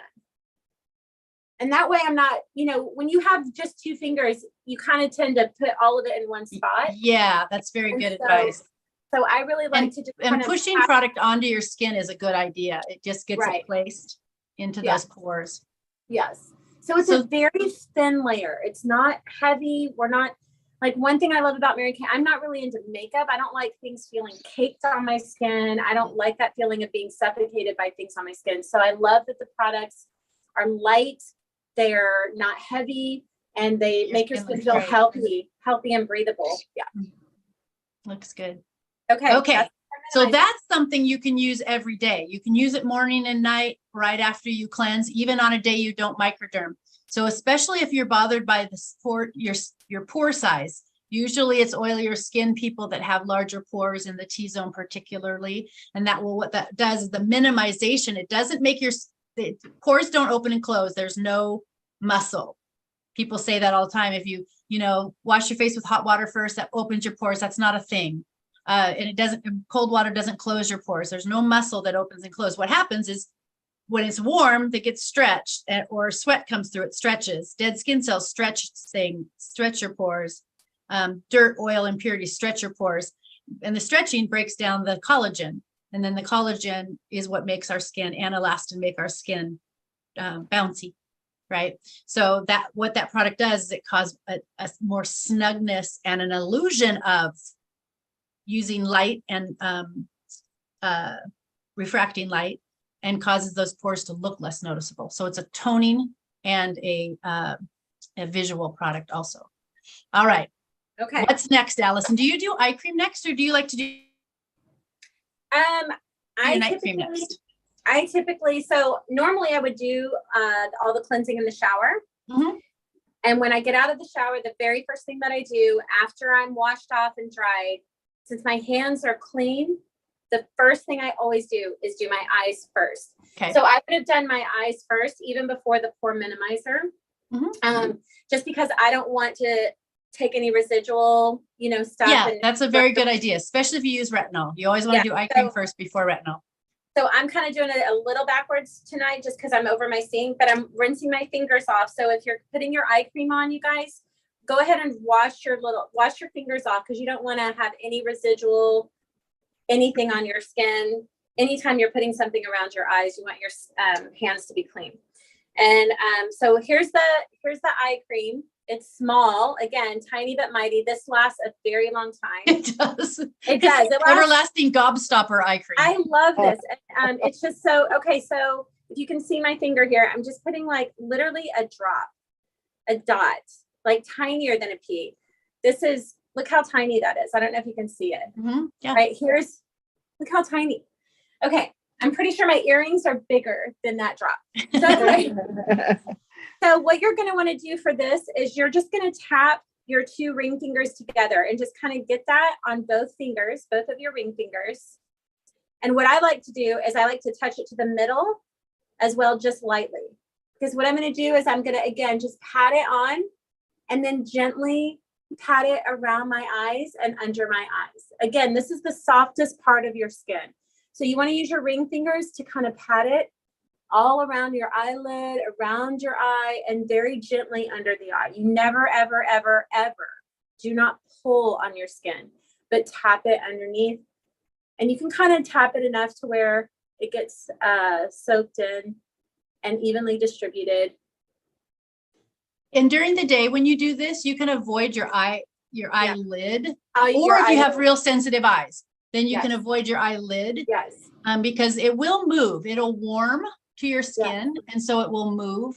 And that way I'm not, when you have just two fingers, you kind of tend to put all of it in one spot. Yeah, that's very And good so advice. So I really like to just And kind of pushing pat- product onto your skin is a good idea. It just gets Right. it placed into Yeah. those pores. Yes. So it's So- a very thin layer. It's not heavy. We're not like, one thing I love about Mary Kay, I'm not really into makeup. I don't like things feeling caked on my skin. I don't like that feeling of being suffocated by things on my skin. So I love that the products are light, they're not heavy, and they Your make your skin skin looks feel great. healthy and breathable. Yeah. Looks good. Okay. Okay. that's- So that's something you can use every day. You can use it morning and night, right after you cleanse, even on a day you don't microderm. So especially if you're bothered by your pore size, usually it's oilier skin people that have larger pores in the T-zone particularly. And what that does is the minimization. It doesn't make the pores don't open and close. There's no muscle. People say that all the time. If you wash your face with hot water first, that opens your pores. That's not a thing. And cold water doesn't close your pores. There's no muscle that opens and closes. What happens is when it's warm, that gets stretched, or sweat comes through, it stretches. Dead skin cells stretch your pores. Dirt, oil, impurities stretch your pores. And the stretching breaks down the collagen. And then the collagen is what makes our skin anelastin, make our skin bouncy, right? So what that product does is it causes a more snugness and an illusion of using light and refracting light, and causes those pores to look less noticeable. So it's a toning and a visual product also. All right. Okay. What's next, Allison? Do you do eye cream next, or do you like to do your night cream next? I typically, so normally I would do all the cleansing in the shower. Mhm. And when I get out of the shower, the very first thing that I do after I'm washed off and dried, since my hands are clean, the first thing I always do is do my eyes first. Okay. So I would have done my eyes first, even before the pore minimizer, just because I don't want to take any residual, stuff. Yeah, and that's a very good idea, especially if you use retinol. You always want to do eye cream first before retinol. So I'm kind of doing it a little backwards tonight just because I'm over my sink, but I'm rinsing my fingers off. So if you're putting your eye cream on, you guys, go ahead and wash your fingers off, because you don't want to have any residual, anything on your skin. Anytime you're putting something around your eyes, you want your hands to be clean. And so here's the eye cream. It's small, again, tiny but mighty. This lasts a very long time. It does. It does. It lasts, Everlasting gobstopper eye cream. I love this. It's just so, okay, so if you can see my finger here, I'm just putting like literally a drop, a dot, like tinier than a pea. This is, look how tiny that is. I don't know if you can see it. Yeah. Right, here's, look how tiny. Okay, I'm pretty sure my earrings are bigger than that drop. So anyway, so what you're gonna wanna do for this is you're just gonna tap your 2 ring fingers together and just kind of get that on both fingers, both of your ring fingers. And what I like to do is I like to touch it to the middle as well, just lightly. Because what I'm gonna do is I'm gonna, again, just pat it on and then gently pat it around my eyes and under my eyes. Again, this is the softest part of your skin. So you wanna use your ring fingers to kind of pat it all around your eyelid, around your eye, and very gently under the eye. You never, ever, ever, ever do not pull on your skin, but tap it underneath. And you can kind of tap it enough to where it gets soaked in and evenly distributed. And during the day, when you do this, you can avoid your eyelid, or if you have real sensitive eyes, then you can avoid your eyelid. Yes. Because it will move. It'll warm to your skin, and so it will move.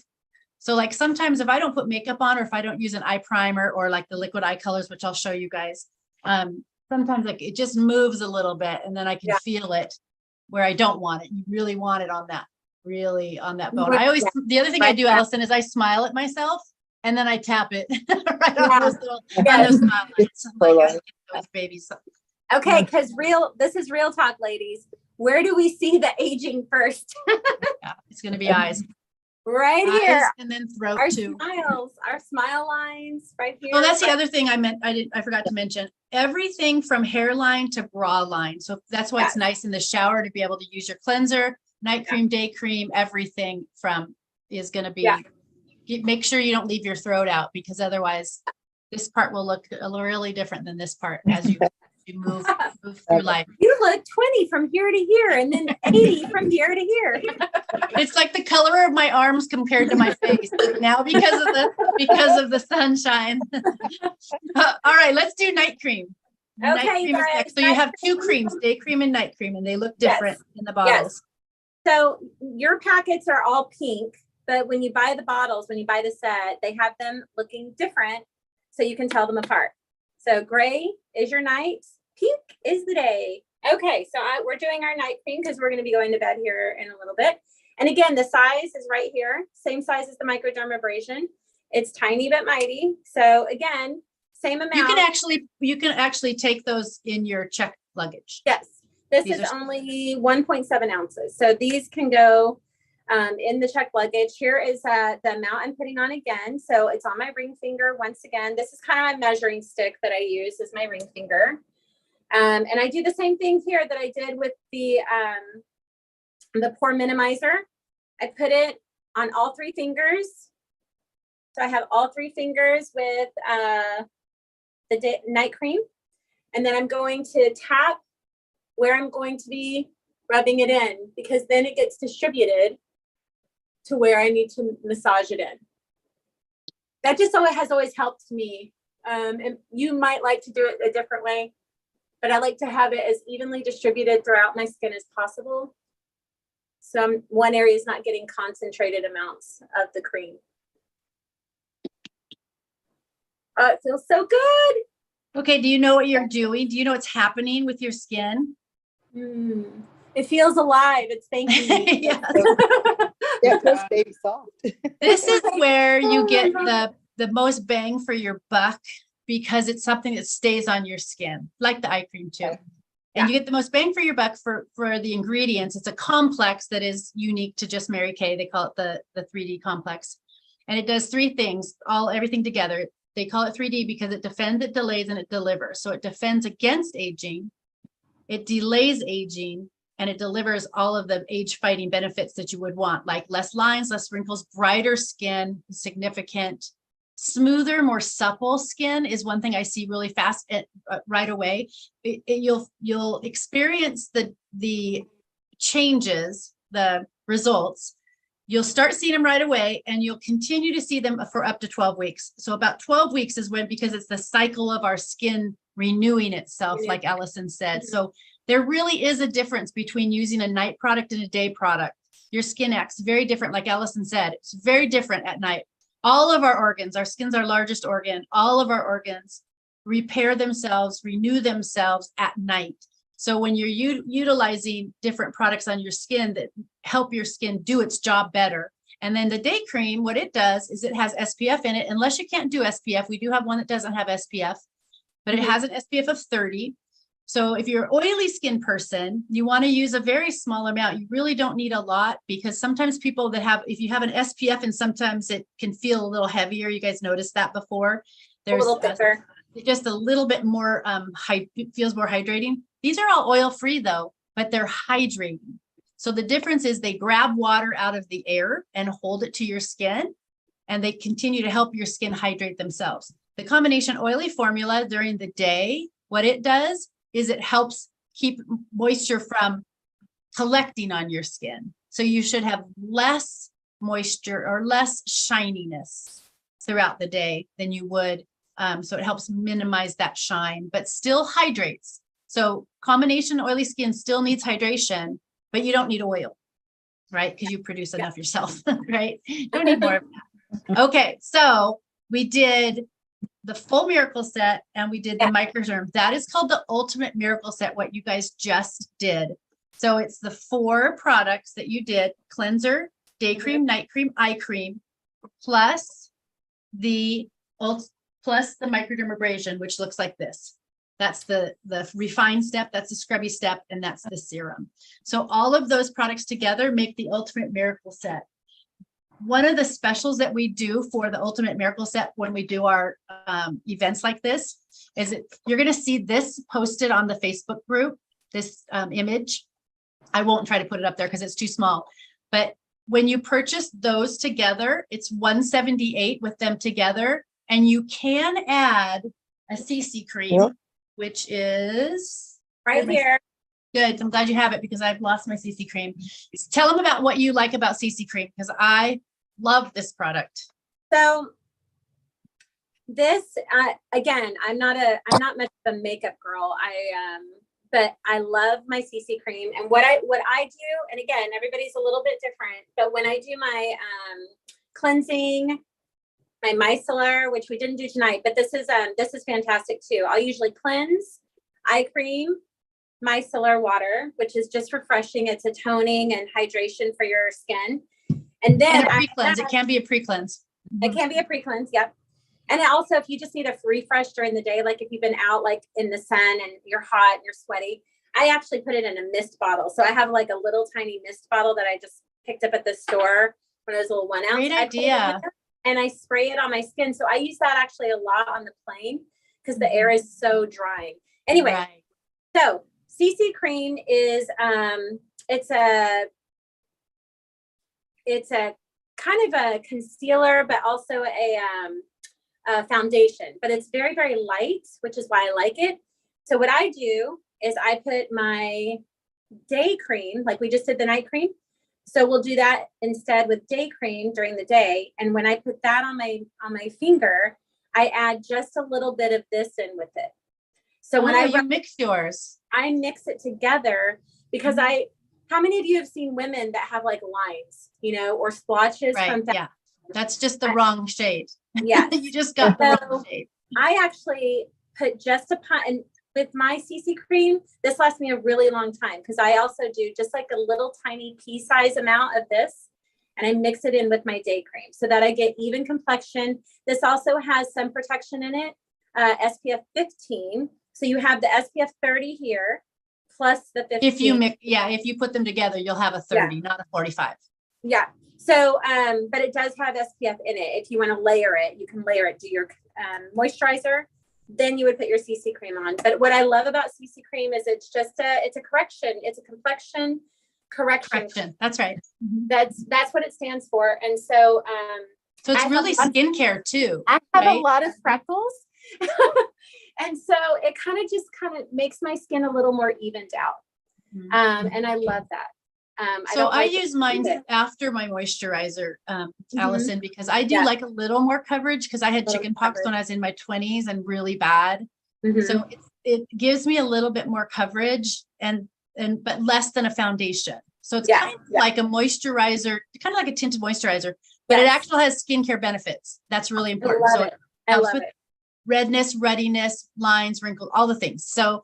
So like sometimes if I don't put makeup on, or if I don't use an eye primer or like the liquid eye colors, which I'll show you guys, sometimes like it just moves a little bit, and then I can feel it where I don't want it. You really want it on that, really on that bone. I always, the other thing I do, Allison, is I smile at myself and then I tap it right on those little, on those smile lines. Those babies. Okay, because this is real talk, ladies. Where do we see the aging first? Yeah, it's going to be eyes. Right Eyes, here. and then throat Our too. smiles, our smile lines right here. Oh, that's the other thing I forgot to mention. Everything from hairline to bra line. So that's why it's nice in the shower to be able to use your cleanser, night cream, day cream, everything is going to be, make sure you don't leave your throat out, because otherwise this part will look really different than this part as you move through life. You look 20 from here to here, and then 80 from here to here. It's like the color of my arms compared to my face now because of the sunshine. All right, let's do night cream. Night cream is next. So you have 2 creams, day cream and night cream, and they look different in the bottles. So your packets are all pink, but when you buy the bottles, when you buy the set, they have them looking different, so you can tell them apart. So gray is your night, pink is the day. Okay, so we're doing our night cream because we're going to be going to bed here in a little bit. And again, the size is right here, same size as the microdermabrasion. It's tiny but mighty. So again, same amount. You can actually take those in your check luggage. Yes, this is only 1.7 ounces. So these can go in the check luggage. Here is the amount I'm putting on again. So it's on my ring finger once again. This is kind of my measuring stick that I use as my ring finger. And I do the same thing here that I did with the pore minimizer. I put it on all 3 fingers. So I have all 3 fingers with the night cream. And then I'm going to tap where I'm going to be rubbing it in, because then it gets distributed to where I need to massage it in. That just has always helped me. And you might like to do it a different way, but I like to have it as evenly distributed throughout my skin as possible. So one area is not getting concentrated amounts of the cream. Oh, it feels so good. Okay, do you know what you're doing? Do you know what's happening with your skin? It feels alive. It's thanking me. Yeah, it feels baby soft. This is where you get the most bang for your buck, because it's something that stays on your skin, like the eye cream too. And you get the most bang for your buck for the ingredients. It's a complex that is unique to just Mary Kay. They call it the 3D complex. And it does 3 things, everything together. They call it 3D because it defends, it delays, and it delivers. So it defends against aging, it delays aging, and it delivers all of the age-fighting benefits that you would want, like less lines, less wrinkles, brighter skin, significant, smoother, more supple skin is one thing I see really fast right away. You'll experience the changes, the results you'll start seeing them right away and you'll continue to see them for up to 12 weeks. So about 12 weeks is when, because it's the cycle of our skin renewing itself, like Allison said. So there really is a difference between using a night product and a day product. Your skin acts very different. Like Allison said, it's very different at night. All of our organs, our skin's our largest organ, all of our organs repair themselves, renew themselves at night. So when you're utilizing different products on your skin that help your skin do its job better. And then the day cream, what it does is it has SPF in it. Unless you can't do SPF, we do have one that doesn't have SPF, but it has an SPF of 30. So if you're an oily skin person, you want to use a very small amount. You really don't need a lot, because sometimes people that have, if you have an SPF and sometimes it can feel a little heavier. You guys noticed that before. There's a little thicker. Just a little bit more, it feels more hydrating. These are all oil-free though, but they're hydrating. So the difference is they grab water out of the air and hold it to your skin, and they continue to help your skin hydrate themselves. The combination oily formula during the day, what it does is it helps keep moisture from collecting on your skin. So you should have less moisture or less shininess throughout the day than you would. So it helps minimize that shine, but still hydrates. So combination oily skin still needs hydration, but you don't need oil, right? Because you produce enough yourself, right? Don't need more of that. Okay, so we did the full miracle set and we did the microderm. That is called the ultimate miracle set, what you guys just did. So it's the 4 products that you did: cleanser, day cream, night cream, eye cream, plus the microdermabrasion, which looks like this. That's the refined step, that's the scrubby step, and that's the serum. So all of those products together make the ultimate miracle set. One of the specials that we do for the ultimate miracle set when we do our events like this is you're going to see this posted on the Facebook group, this image. I won't try to put it up there because it's too small, but when you purchase those together, it's $178 with them together, and you can add a CC cream, which is right here. Good. I'm glad you have it because I've lost my CC cream. Tell them about what you like about CC cream, because I love this product. So this, again, I'm not much of a makeup girl. But I love my CC cream, and what I do, and again, everybody's a little bit different, but when I do my cleansing, my micellar, which we didn't do tonight, but this is fantastic too. I'll usually cleanse, eye cream, micellar water, which is just refreshing. It's a toning and hydration for your skin. And then a pre-cleanse. It can be a pre-cleanse. It can be a pre-cleanse. Yep. And also, if you just need a refresh during the day, like if you've been out like in the sun and you're hot and you're sweaty, I actually put it in a mist bottle. So I have like a little tiny mist bottle that I just picked up at the store, one of those little 1 ounce. Great idea. And I spray it on my skin. So I use that actually a lot on the plane because the air is so drying. Anyway, right. So CC cream is it's a kind of a concealer, but also a foundation, but it's very, very light, which is why I like it. So what I do is I put my day cream, like we just did the night cream. So we'll do that instead with day cream during the day. And when I put that on my finger, I add just a little bit of this in with it. So when you mix yours, I mix it together because how many of you have seen women that have like lines, or splotches from that? Yeah. That's just the wrong shade. Yeah. You just got the wrong shade. I actually put just a pot, and with my CC cream, this lasts me a really long time because I also do just like a little tiny pea size amount of this, and I mix it in with my day cream so that I get even complexion. This also has sun protection in it, SPF 15. So you have the SPF 30 here plus the 15. If you put them together, you'll have a 30, not a 45. Yeah. So, but it does have SPF in it. If you want to layer it, you can layer it, do your moisturizer, then you would put your CC cream on. But what I love about CC cream is it's a correction. It's a complexion correction. That's right. That's what it stands for. And so, so it's really skincare too. I have a lot of freckles. And so it kind of makes my skin a little more evened out. And I love that. So I like use to mine use it. after my moisturizer, Mhm. Allison, because I do Yeah. like a little more coverage because I had Little chicken pox coverage. when I was in my 20s and really bad. Mhm. So it gives me a little bit more coverage and but less than a foundation. So it's Yeah, kind of yeah. like a moisturizer, kind of like a tinted moisturizer, but it Yes. actually has skincare benefits. That's really I important. love So it. I helps love with it. redness, ruddiness, lines, wrinkles, all the things. So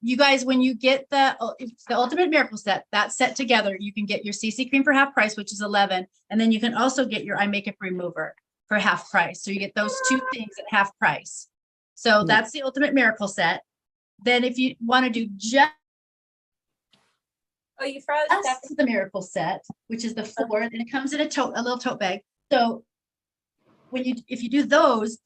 you guys, when you get the Ultimate Miracle Set, that set together, you can get your CC cream for half price, which is 11. And then you can also get your eye makeup remover for half price. So you get those two things at half price. So that's the Ultimate Miracle Set. Then if you want to do just Oh, you froze. Stephanie. the Miracle Set, which is the 4, and it comes in a little tote bag. So if you do those,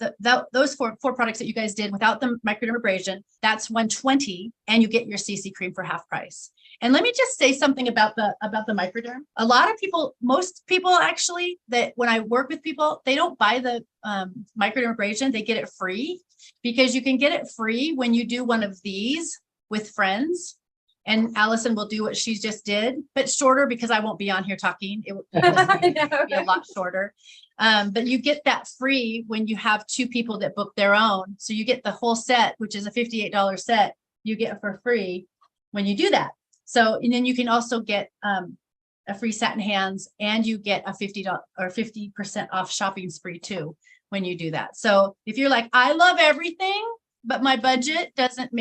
those four products that you guys did without the microdermabrasion, that's $120, and you get your CC cream for half price. And let me just say something about the microderm. A lot of people, most people actually, that when I work with people, they don't buy the microdermabrasion, they get it free, because you can get it free when you do one of these with friends. And Allison will do what she just did, but shorter, because I won't be on here talking. It will be a lot shorter. But you get that free when you have 2 people that book their own. So you get the whole set, which is a $58 set, you get for free when you do that. So, and then you can also get a free satin hands, and you get a $50 or 50% off shopping spree too when you do that. So if you're like, I love everything, but my budget doesn't,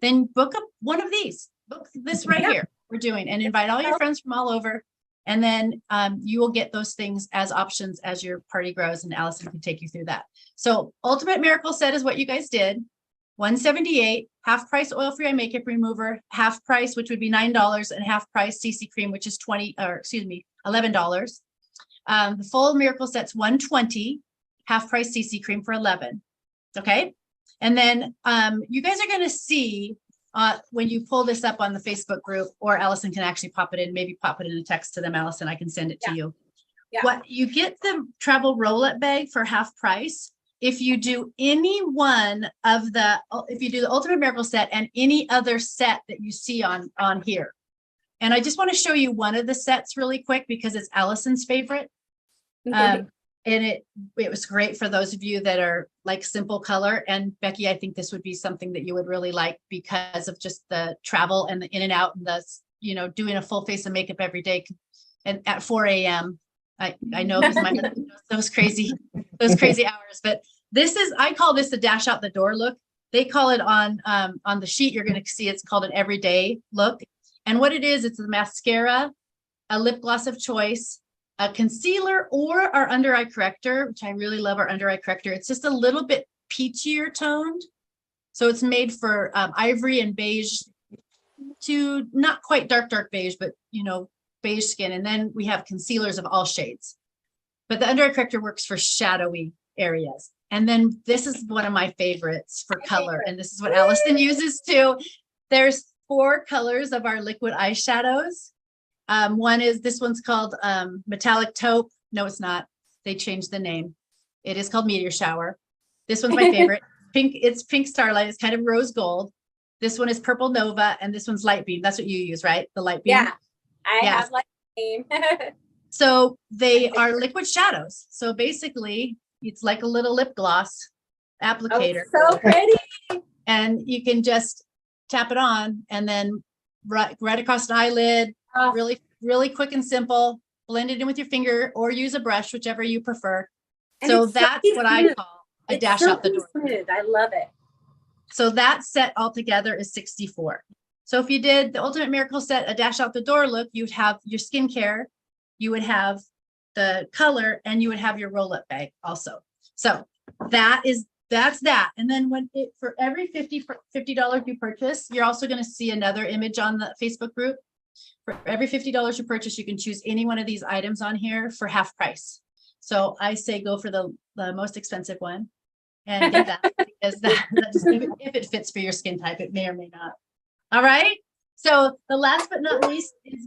then book up one of these. Book this right here we're doing, and invite all your friends from all over. And then you will get those things as options as your party grows, and Allison can take you through that. So Ultimate Miracle Set is what you guys did. $178, half price oil-free eye makeup remover, half price, which would be $9, and half price CC cream, which is $11. The full Miracle Set's $120, half price CC cream for $11. Okay. And then you guys are going to see when you pull this up on the Facebook group, or Allison can actually pop it in, maybe pop it in a text to them, Allison, I can send it to you. Yeah. What you get the travel roll-up bag for half price if you do any one of if you do the Ultimate Miracle Set and any other set that you see on here. And I just want to show you one of the sets really quick, because it's Allison's favorite. And it was great for those of you that are like simple color. And Becky, I think this would be something that you would really like, because of just the travel and the in and out, and the, doing a full face of makeup every day, and at 4 a.m. I know, because my husband knows those crazy hours, but I call this the dash out the door look. They call it on the sheet you're going to see, it's called an everyday look. And what it is, it's a mascara, a lip gloss of choice, a concealer, or our under eye corrector, which I really love our under eye corrector. It's just a little bit peachier toned. So it's made for ivory and beige, to not quite dark beige, but beige skin. And then we have concealers of all shades. But the under eye corrector works for shadowy areas. And then this is one of my favorites for color. And this is what Allison uses too. There's 4 colors of our liquid eyeshadows. This one's called Metallic Taupe. No, it's not. They changed the name. It is called Meteor Shower. This one's my favorite. It's Pink Starlight. It's kind of rose gold. This one is Purple Nova, and this one's Light Beam. That's what you use, right? The Light Beam. Yeah, I have Light Beam. So they are liquid shadows. So basically, it's like a little lip gloss applicator. Oh, so pretty. And you can just tap it on, and then right across the eyelid. Really, really quick and simple. Blend it in with your finger, or use a brush, whichever you prefer. And So that's what I call a dash out the door. Smooth. I love it. So that set altogether is $64. So if you did the Ultimate Miracle Set, a dash out the door look, you'd have your skincare, you would have the color, and you would have your roll-up bag also. So that's that. And then for every $50 you purchase, you're also going to see another image on the Facebook group. For every $50 you purchase, you can choose any one of these items on here for half price. So I say go for the most expensive one and get that, because if it fits for your skin type, it may or may not. All right. So the last but not least is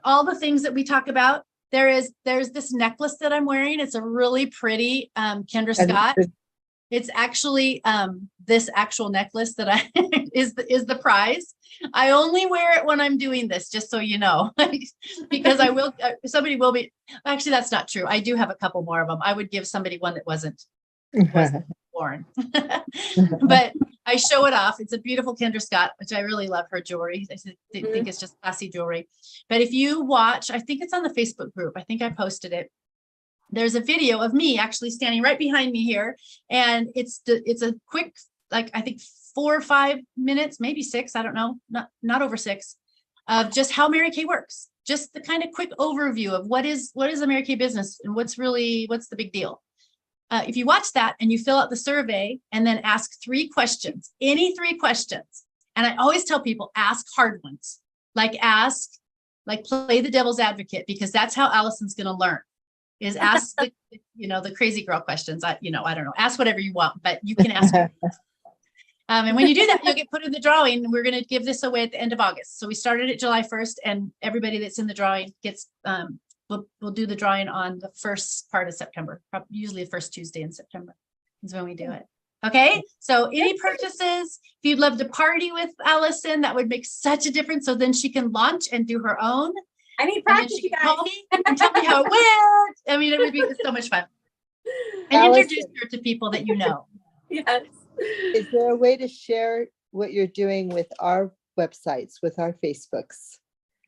all the things that we talk about. There's this necklace that I'm wearing. It's a really pretty Kendra Scott. It's actually this actual necklace that I is the prize. I only wear it when I'm doing this, just so you know, because I will. Somebody will be. Actually, that's not true. I do have a couple more of them. I would give somebody one that wasn't worn, but I show it off. It's a beautiful Kendra Scott, which I really love her jewelry. I think it's just classy jewelry. But if you watch, I think it's on the Facebook group. I think I posted it. There's a video of me actually standing right behind me here. And it's a quick, like, I think 4 or 5 minutes, maybe 6. I don't know, not over 6, of just how Mary Kay works. Just the kind of quick overview of what is a Mary Kay business and what's the big deal. If you watch that and you fill out the survey and then ask 3 questions, any 3 questions. And I always tell people, ask hard ones, like play the devil's advocate, because that's how Allison's going to learn. Is ask the crazy girl questions. I don't know, ask whatever you want, but you can ask. And when you do that, you'll get put in the drawing. We're going to give this away at the end of August. So we started it July 1st, and everybody that's in the drawing gets, we'll do the drawing on the first part of September, usually the first Tuesday in September is when we do it. Okay. So any purchases, if you'd love to party with Allison, that would make such a difference. So then she can launch and do her own. I need practice, you guys. Call me and tell me how it went. I mean, it would be so much fun. And Allison, introduce her to people that you know. Yes. is there a way to share what you're doing with our websites, with our Facebooks?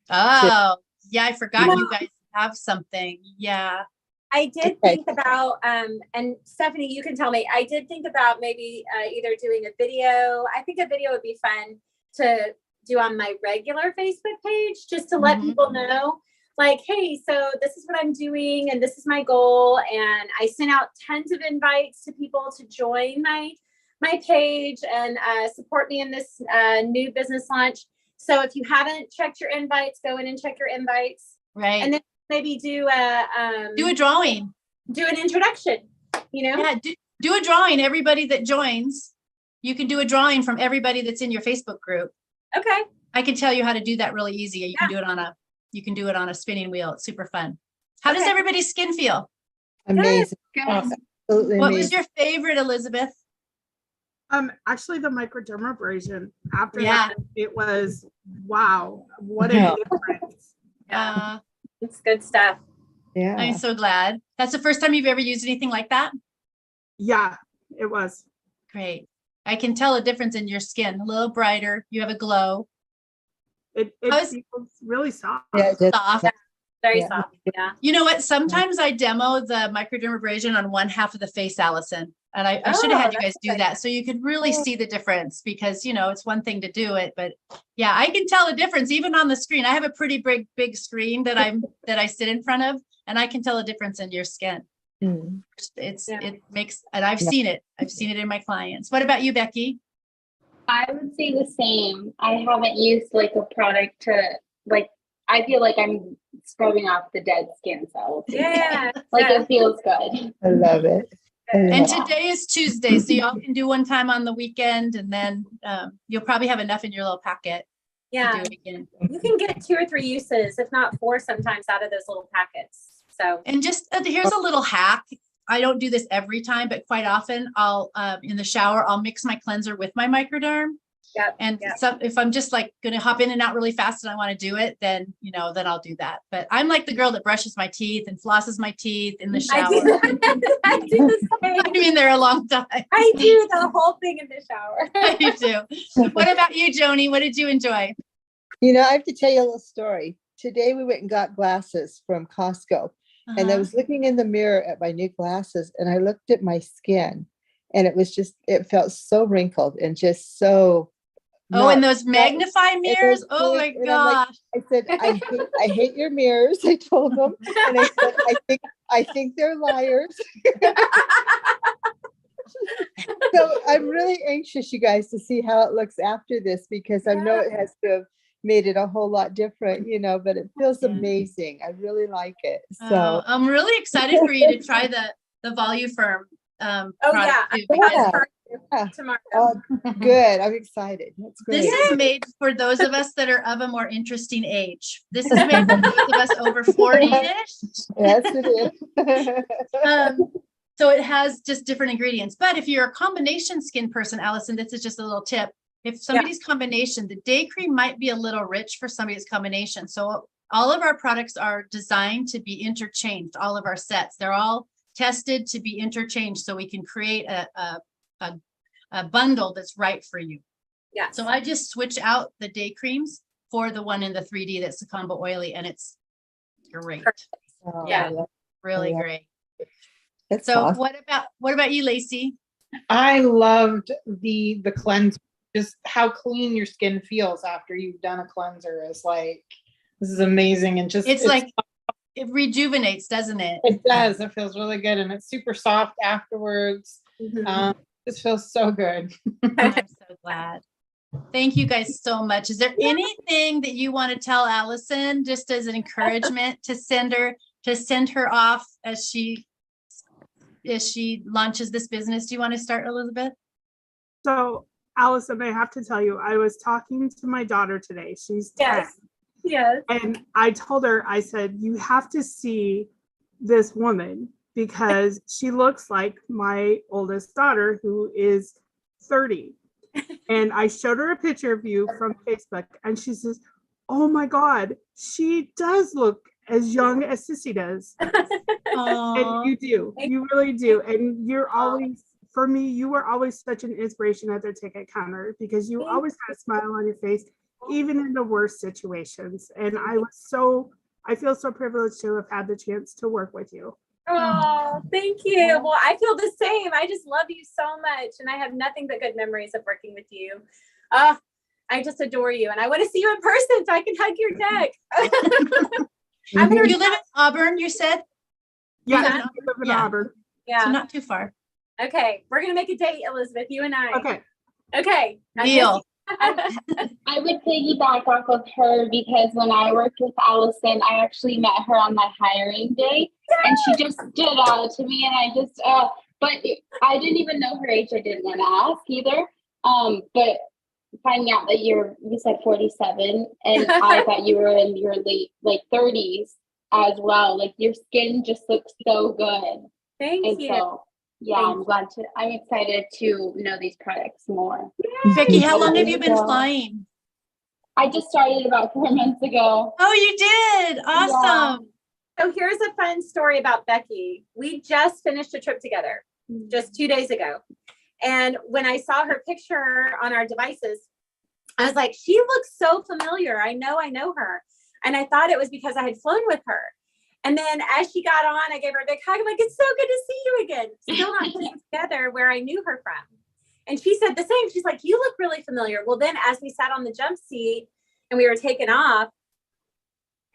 Oh, yeah, I forgot you guys have something. Yeah. I did think about, and Stephanie, you can tell me, I did think about maybe either doing a video. I think a video would be fun to do on my regular Facebook page, just to let people know, like, hey, so this is what I'm doing and this is my goal. And I sent out tons of invites to people to join my page and support me in this new business launch. So if you haven't checked your invites, go in and check your invites. Right. And then maybe do a drawing, do an introduction, Yeah, do a drawing. Everybody that joins, you can do a drawing from everybody that's in your Facebook group. Okay. I can tell you how to do that really easy. You can do it on a spinning wheel. It's super fun. How does everybody's skin feel? Amazing. Good. Absolutely What amazing. was your favorite, Elizabeth? Actually the microdermabrasion. After that, it was, wow, what a difference. Yeah. It's good stuff. Yeah. I'm so glad. That's the first time you've ever used anything like that? Yeah, it was. Great. I can tell a difference in your skin. A little brighter. You have a glow. It feels really soft. Yeah, Soft. Very Yeah. soft. Yeah. You know what? Sometimes I demo the microdermabrasion on one half of the face, Allison. And I should have had you guys do that so you could really see the difference, because, it's one thing to do it, but yeah, I can tell a difference even on the screen. I have a pretty big screen that I sit in front of, and I can tell a difference in your skin. Mm. It makes, and I've seen it in my clients. What about you, Becky? I would say the same. I haven't used like a product to I feel like I'm scrubbing off the dead skin cells. Yeah. It feels good. I love it. And today is Tuesday, so y'all can do one time on the weekend, and then you'll probably have enough in your little packet to do it again. You can get 2 or 3 uses, if not 4 sometimes, out of those little packets. So, and just here's a little hack. I don't do this every time, but quite often I'll in the shower, I'll mix my cleanser with my microderm. And so if I'm just like going to hop in and out really fast and I want to do it, then, then I'll do that. But I'm like the girl that brushes my teeth and flosses my teeth in the shower. I do the same. I've been there a long time. I do the whole thing in the shower. You do. What about you, Joni? What did you enjoy? I have to tell you a little story. Today we went and got glasses from Costco, and I was looking in the mirror at my new glasses, and I looked at my skin, and it felt so wrinkled and just so. And those magnify mirrors. Oh my gosh. I said, I hate your mirrors. I told them. And I said, I think they're liars. So I'm really anxious, you guys, to see how it looks after this, because I know it has to have made it a whole lot different, but it feels amazing. I really like it. So I'm really excited for you to try the Voluform product too, because tomorrow. Oh, good. I'm excited. That's great. This is made for those of us that are of a more interesting age. This is made for those of us over 40-ish. Yes, it is. So it has just different ingredients. But if you're a combination skin person, Allison, this is just a little tip. If somebody's combination, the day cream might be a little rich for somebody's combination. So all of our products are designed to be interchanged, all of our sets. They're all tested to be interchanged so we can create a bundle that's right for you. Yeah. So I just switch out the day creams for the one in the 3D that's the combo oily, and it's great. Oh, Yeah. I love- Really love great. That's So awesome. what about you, Lacey? I loved the cleanser. Just how clean your skin feels after you've done a cleanser is like, this is amazing. And just It's like it rejuvenates, doesn't it? it does. It feels really good, and it's super soft afterwards. This feels so good. I'm so glad. Thank you guys so much. Is there anything that you want to tell Allison just as an encouragement to send her off as she launches this business? Do you want to start, Elizabeth? So, Allison, I have to tell you, I was talking to my daughter today. She's 10. Yes. And I told her, I said, you have to see this woman because she looks like my oldest daughter, who is 30. And I showed her a picture of you from Facebook, and she says, oh my God, she does look as young as Sissy does. And you do. You really do. And you're always, for me, you were always such an inspiration at the ticket counter because you always had a smile on your face, even in the worst situations. And I feel so privileged to have had the chance to work with you. Oh, thank you. Well, I feel the same. I just love you so much. And I have nothing but good memories of working with you. I just adore you. And I want to see you in person so I can hug your neck. You live in Auburn, you said? Yeah, Yeah. I live in Auburn. Yeah. So not too far. Okay. We're going to make a date, Elizabeth, you and I. Okay. Okay. Deal. I would piggyback off of her because when I worked with Allison, I actually met her on my hiring day, and she just stood out to me, and I just, but I didn't even know her age. I didn't want to ask either. But finding out that you said 47, and I thought you were in your late, like 30s as well. Like your skin just looks so good. Thank you. So, yeah, I'm excited to know these products more. Becky, how long have you been flying? I just started about 4 months ago. Oh, you did. Awesome. So here's a fun story about Becky. We just finished a trip together just 2 days ago. And when I saw her picture on our devices, I was like, she looks so familiar. I know her. And I thought it was because I had flown with her. And then as she got on, I gave her a big hug. I'm like, it's so good to see you again. Still not putting together where I knew her from. And she said the same. She's like, you look really familiar. Well, then as we sat on the jump seat and we were taking off,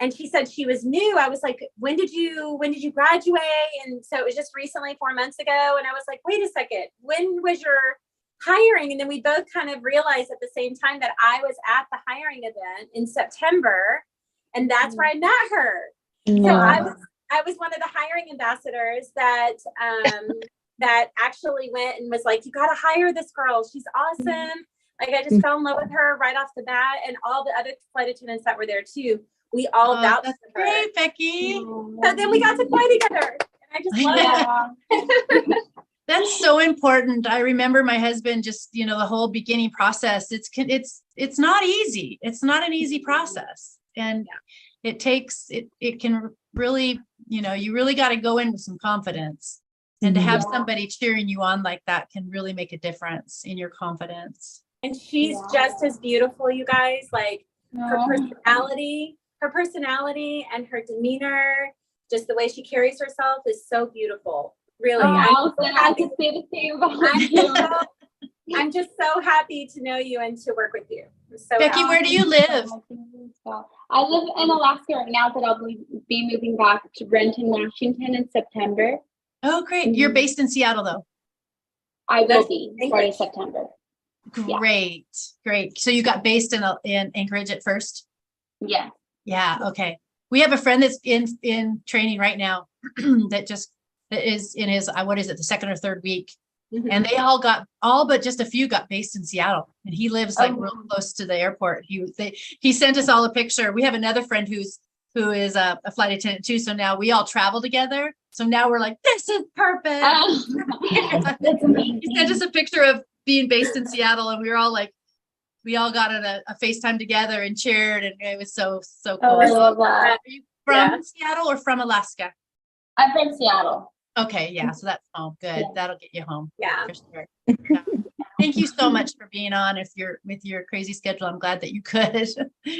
and she said she was new, I was like, when did you graduate? And so it was just recently, 4 months ago. And I was like, wait a second, when was your hiring? And then we both kind of realized at the same time that I was at the hiring event in September, and that's where I met her. So I was one of the hiring ambassadors that that actually went and was like, you got to hire this girl. She's awesome. Like I just fell in love with her right off the bat, and all the other flight attendants that were there too. We all vouched for her. Great, Becky. So then we got to fly together, and I just love it. That's so important. I remember my husband just, the whole beginning process. It's not easy. It's not an easy process. And it can really, you really got to go in with some confidence, and to have somebody cheering you on like that can really make a difference in your confidence. And she's just as beautiful, you guys. Like her personality and her demeanor, just the way she carries herself is so beautiful. Really. I can say the same about you. I'm just so happy to know you and to work with you. So Becky, where do you live? I live in Alaska right now, but I'll be moving back to Renton, Washington in September. Oh, great. You're based in Seattle, though. I will be starting September. Great. So you got based in Anchorage at first? Yeah. Yeah. Okay. We have a friend that's in training right now that is in his, what is it, the second or third week. Mm-hmm. And they all but just a few got based in Seattle, and he lives like real close to the airport. He sent us all a picture. We have another friend who's who is a flight attendant too. So now we all travel together. So now we're like, this is perfect. That's amazing. He sent us a picture of being based in Seattle, and we were all like, we all got on a FaceTime together and cheered, and it was so cool. Oh, I love that. Are you from Seattle or from Alaska? I'm from Seattle. Okay, yeah, so that's home. Good, Yeah. that'll get you home. Yeah. For sure. Yeah. Thank you so much for being on. If you're with your crazy schedule, I'm glad that you could.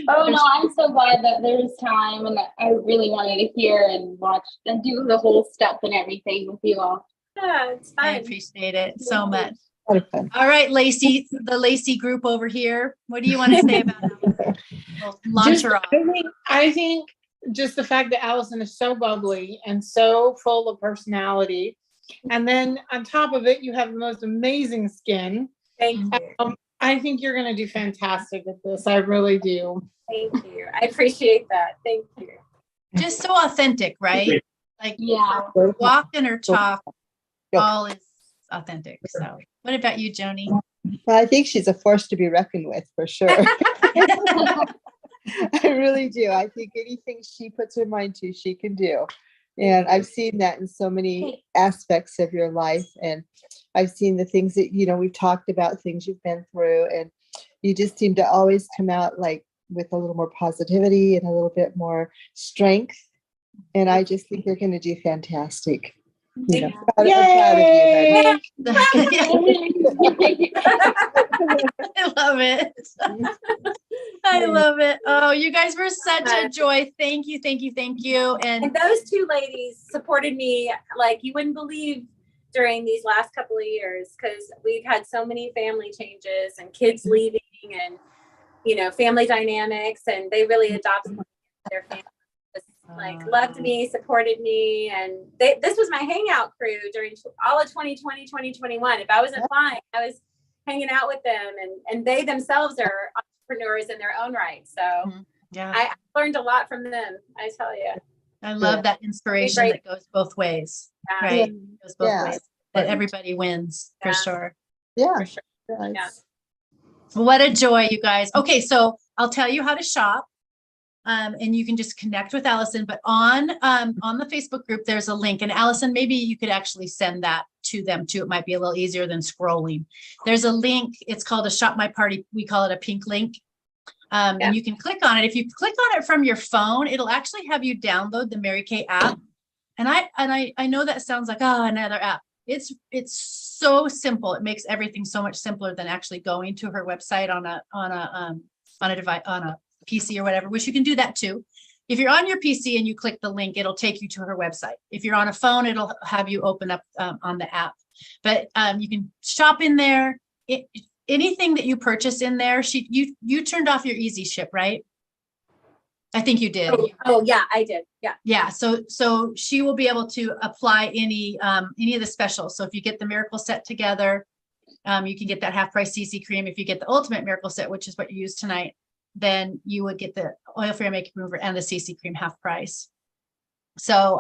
Oh no, I'm so glad that there's time, and that I really wanted to hear and watch and do the whole step and everything with you all. Yeah, it's I fun. appreciate it so much. A lot of fun. All right, Lacey, the Lacey group over here. What do you want to say about it? We'll launch Just, her off. I think just the fact that Allison is so bubbly and so full of personality. And then on top of it, you have the most amazing skin. Thank you. I think you're going to do fantastic at this. I really do. Thank you. I appreciate that. Thank you. Just so authentic, right? Like Yeah. walk in her talk, Yep. all is authentic. So what about you, Joni? Well, I think she's a force to be reckoned with for sure. I really do. I think anything she puts her mind to, she can do. And I've seen that in so many aspects of your life. And I've seen the things that, we've talked about, things you've been through. And you just seem to always come out like with a little more positivity and a little bit more strength. And I just think you're going to do fantastic. Thank I'm proud of you, honey. I love it. I love it. Oh, you guys were such a joy. Thank you, thank you, thank you. And And those two ladies supported me like you wouldn't believe during these last couple of years, because we've had so many family changes and kids leaving and, family dynamics, and they really adopted their family. Like loved me, supported me, and this was my hangout crew during all of 2020, 2021. If I wasn't flying, I was hanging out with them, and they themselves are entrepreneurs in their own right. So yeah, I learned a lot from them, I tell you. I love that inspiration that goes both ways, Yeah. right? It goes both Yeah. ways. That everybody wins for Yeah. sure. Yeah. For sure. Nice. What a joy, you guys. Okay, so I'll tell you how to shop. And you can just connect with Allison, but on the Facebook group, there's a link, and Allison, maybe you could actually send that to them too. It might be a little easier than scrolling. There's a link. It's called a Shop My Party. We call it a pink link. And you can click on it. If you click on it from your phone, it'll actually have you download the Mary Kay app. And I know that sounds like, oh, another app. It's so simple. It makes everything so much simpler than actually going to her website on a device, on a PC or whatever, which you can do that too. If you're on your PC and you click the link, it'll take you to her website. If you're on a phone, it'll have you open up on the app. But you can shop in there. Anything that you purchase in there, you turned off your easy ship, right? I think you did. Oh yeah, I did. Yeah. Yeah. So she will be able to apply any of the specials. So if you get the miracle set together, you can get that half price CC cream. If you get the ultimate miracle set, which is what you use tonight, then you would get the oil-free makeup remover and the CC cream half price. So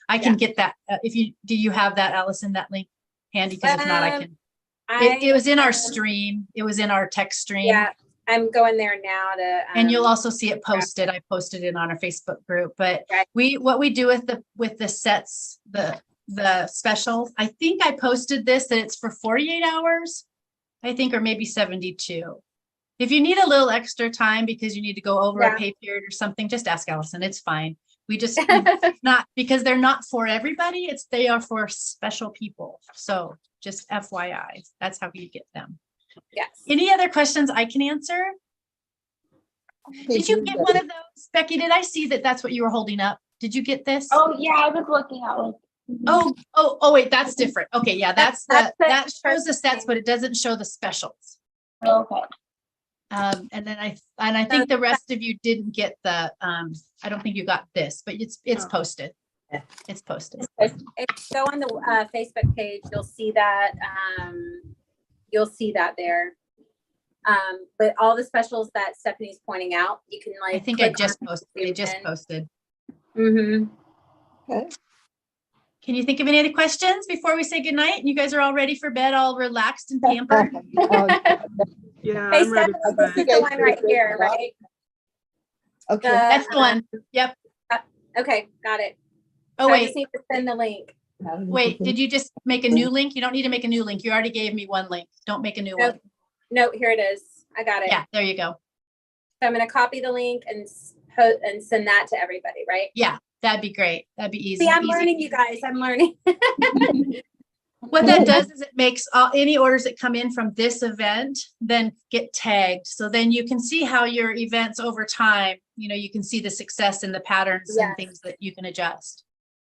I can get that. Do you have that, Allison, that link handy? Because if not, I can. It was in our stream. It was in our text stream. Yeah, I'm going there now to. And you'll also see it posted. I posted it on our Facebook group. But what we do with the sets, the specials, I think I posted this, that it's for 48 hours, I think, or maybe 72. If you need a little extra time because you need to go over a pay period or something, just ask Allison. It's fine. We just not, because they're not for everybody. They are for special people. So just FYI, that's how you get them. Yes. Any other questions I can answer? Did you get one of those, Becky? Did I see that that's what you were holding up? Did you get this? Oh yeah, I was looking at it. Oh, wait, that's different. Okay, yeah, that shows the sets, but it doesn't show the specials. Okay. And then I think the rest of you didn't get the, I don't think you got this, but it's posted. It's posted. If you go on the Facebook page, you'll see that. You'll see that there. But all the specials that Stephanie's pointing out, you can like. I think I just posted. They just posted. Mm-hmm. Okay. Can you think of any other questions before we say goodnight? You guys are all ready for bed, all relaxed and pampered. Yeah, Hey, I'm ready Stephanie, for this is bed. the one right here, right? Okay. That's the one. Yep. Okay, got it. Oh, So I just wait, need to send the link. wait, did you just make a new link? You don't need to make a new link. You already gave me one link. Don't make a new No. one. No, here it is. I got it. Yeah, there you go. So I'm going to copy the link and send that to everybody, right? Yeah, that'd be great. That'd be easy. See, I'm easy. learning, you guys. I'm learning. What that does is it makes any orders that come in from this event then get tagged. So then you can see how your events over time, you can see the success and the patterns Yes. and things that you can adjust.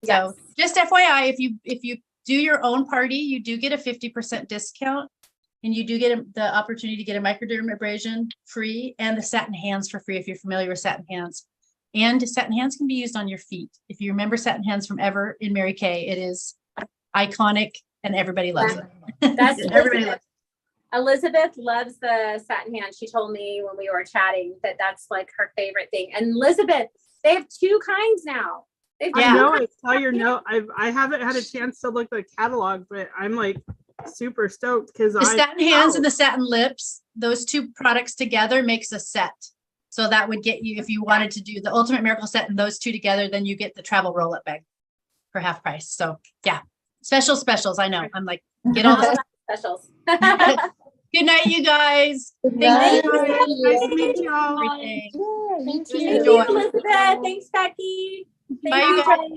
Yes. So just FYI, if you do your own party, you do get a 50% discount, and you do get the opportunity to get a microdermabrasion free and the satin hands for free if you're familiar with satin hands. And satin hands can be used on your feet. If you remember satin hands from Ever in Mary Kay, it is iconic and everybody loves it. That's Everybody loves Elizabeth loves the satin hand. She told me when we were chatting that that's like her favorite thing. And Elizabeth, they have 2 kinds now. They've Yeah. I know, I saw your note. I haven't had a chance to look at the catalog, but I'm like super stoked because the satin hands and the satin lips. Those 2 products together makes a set. So that would get you, if you wanted to do the Ultimate Miracle set and those 2 together, then you get the travel roll-up bag for half price. So yeah, specials. I know. I'm like, get on that. specials. Good night, you guys. Good Thank night. you. Nice to meet you all. Everything. Yeah, you Thank too. you. Thank you, Elizabeth. Thanks, Becky. Bye, Thank you you, guys. Jen.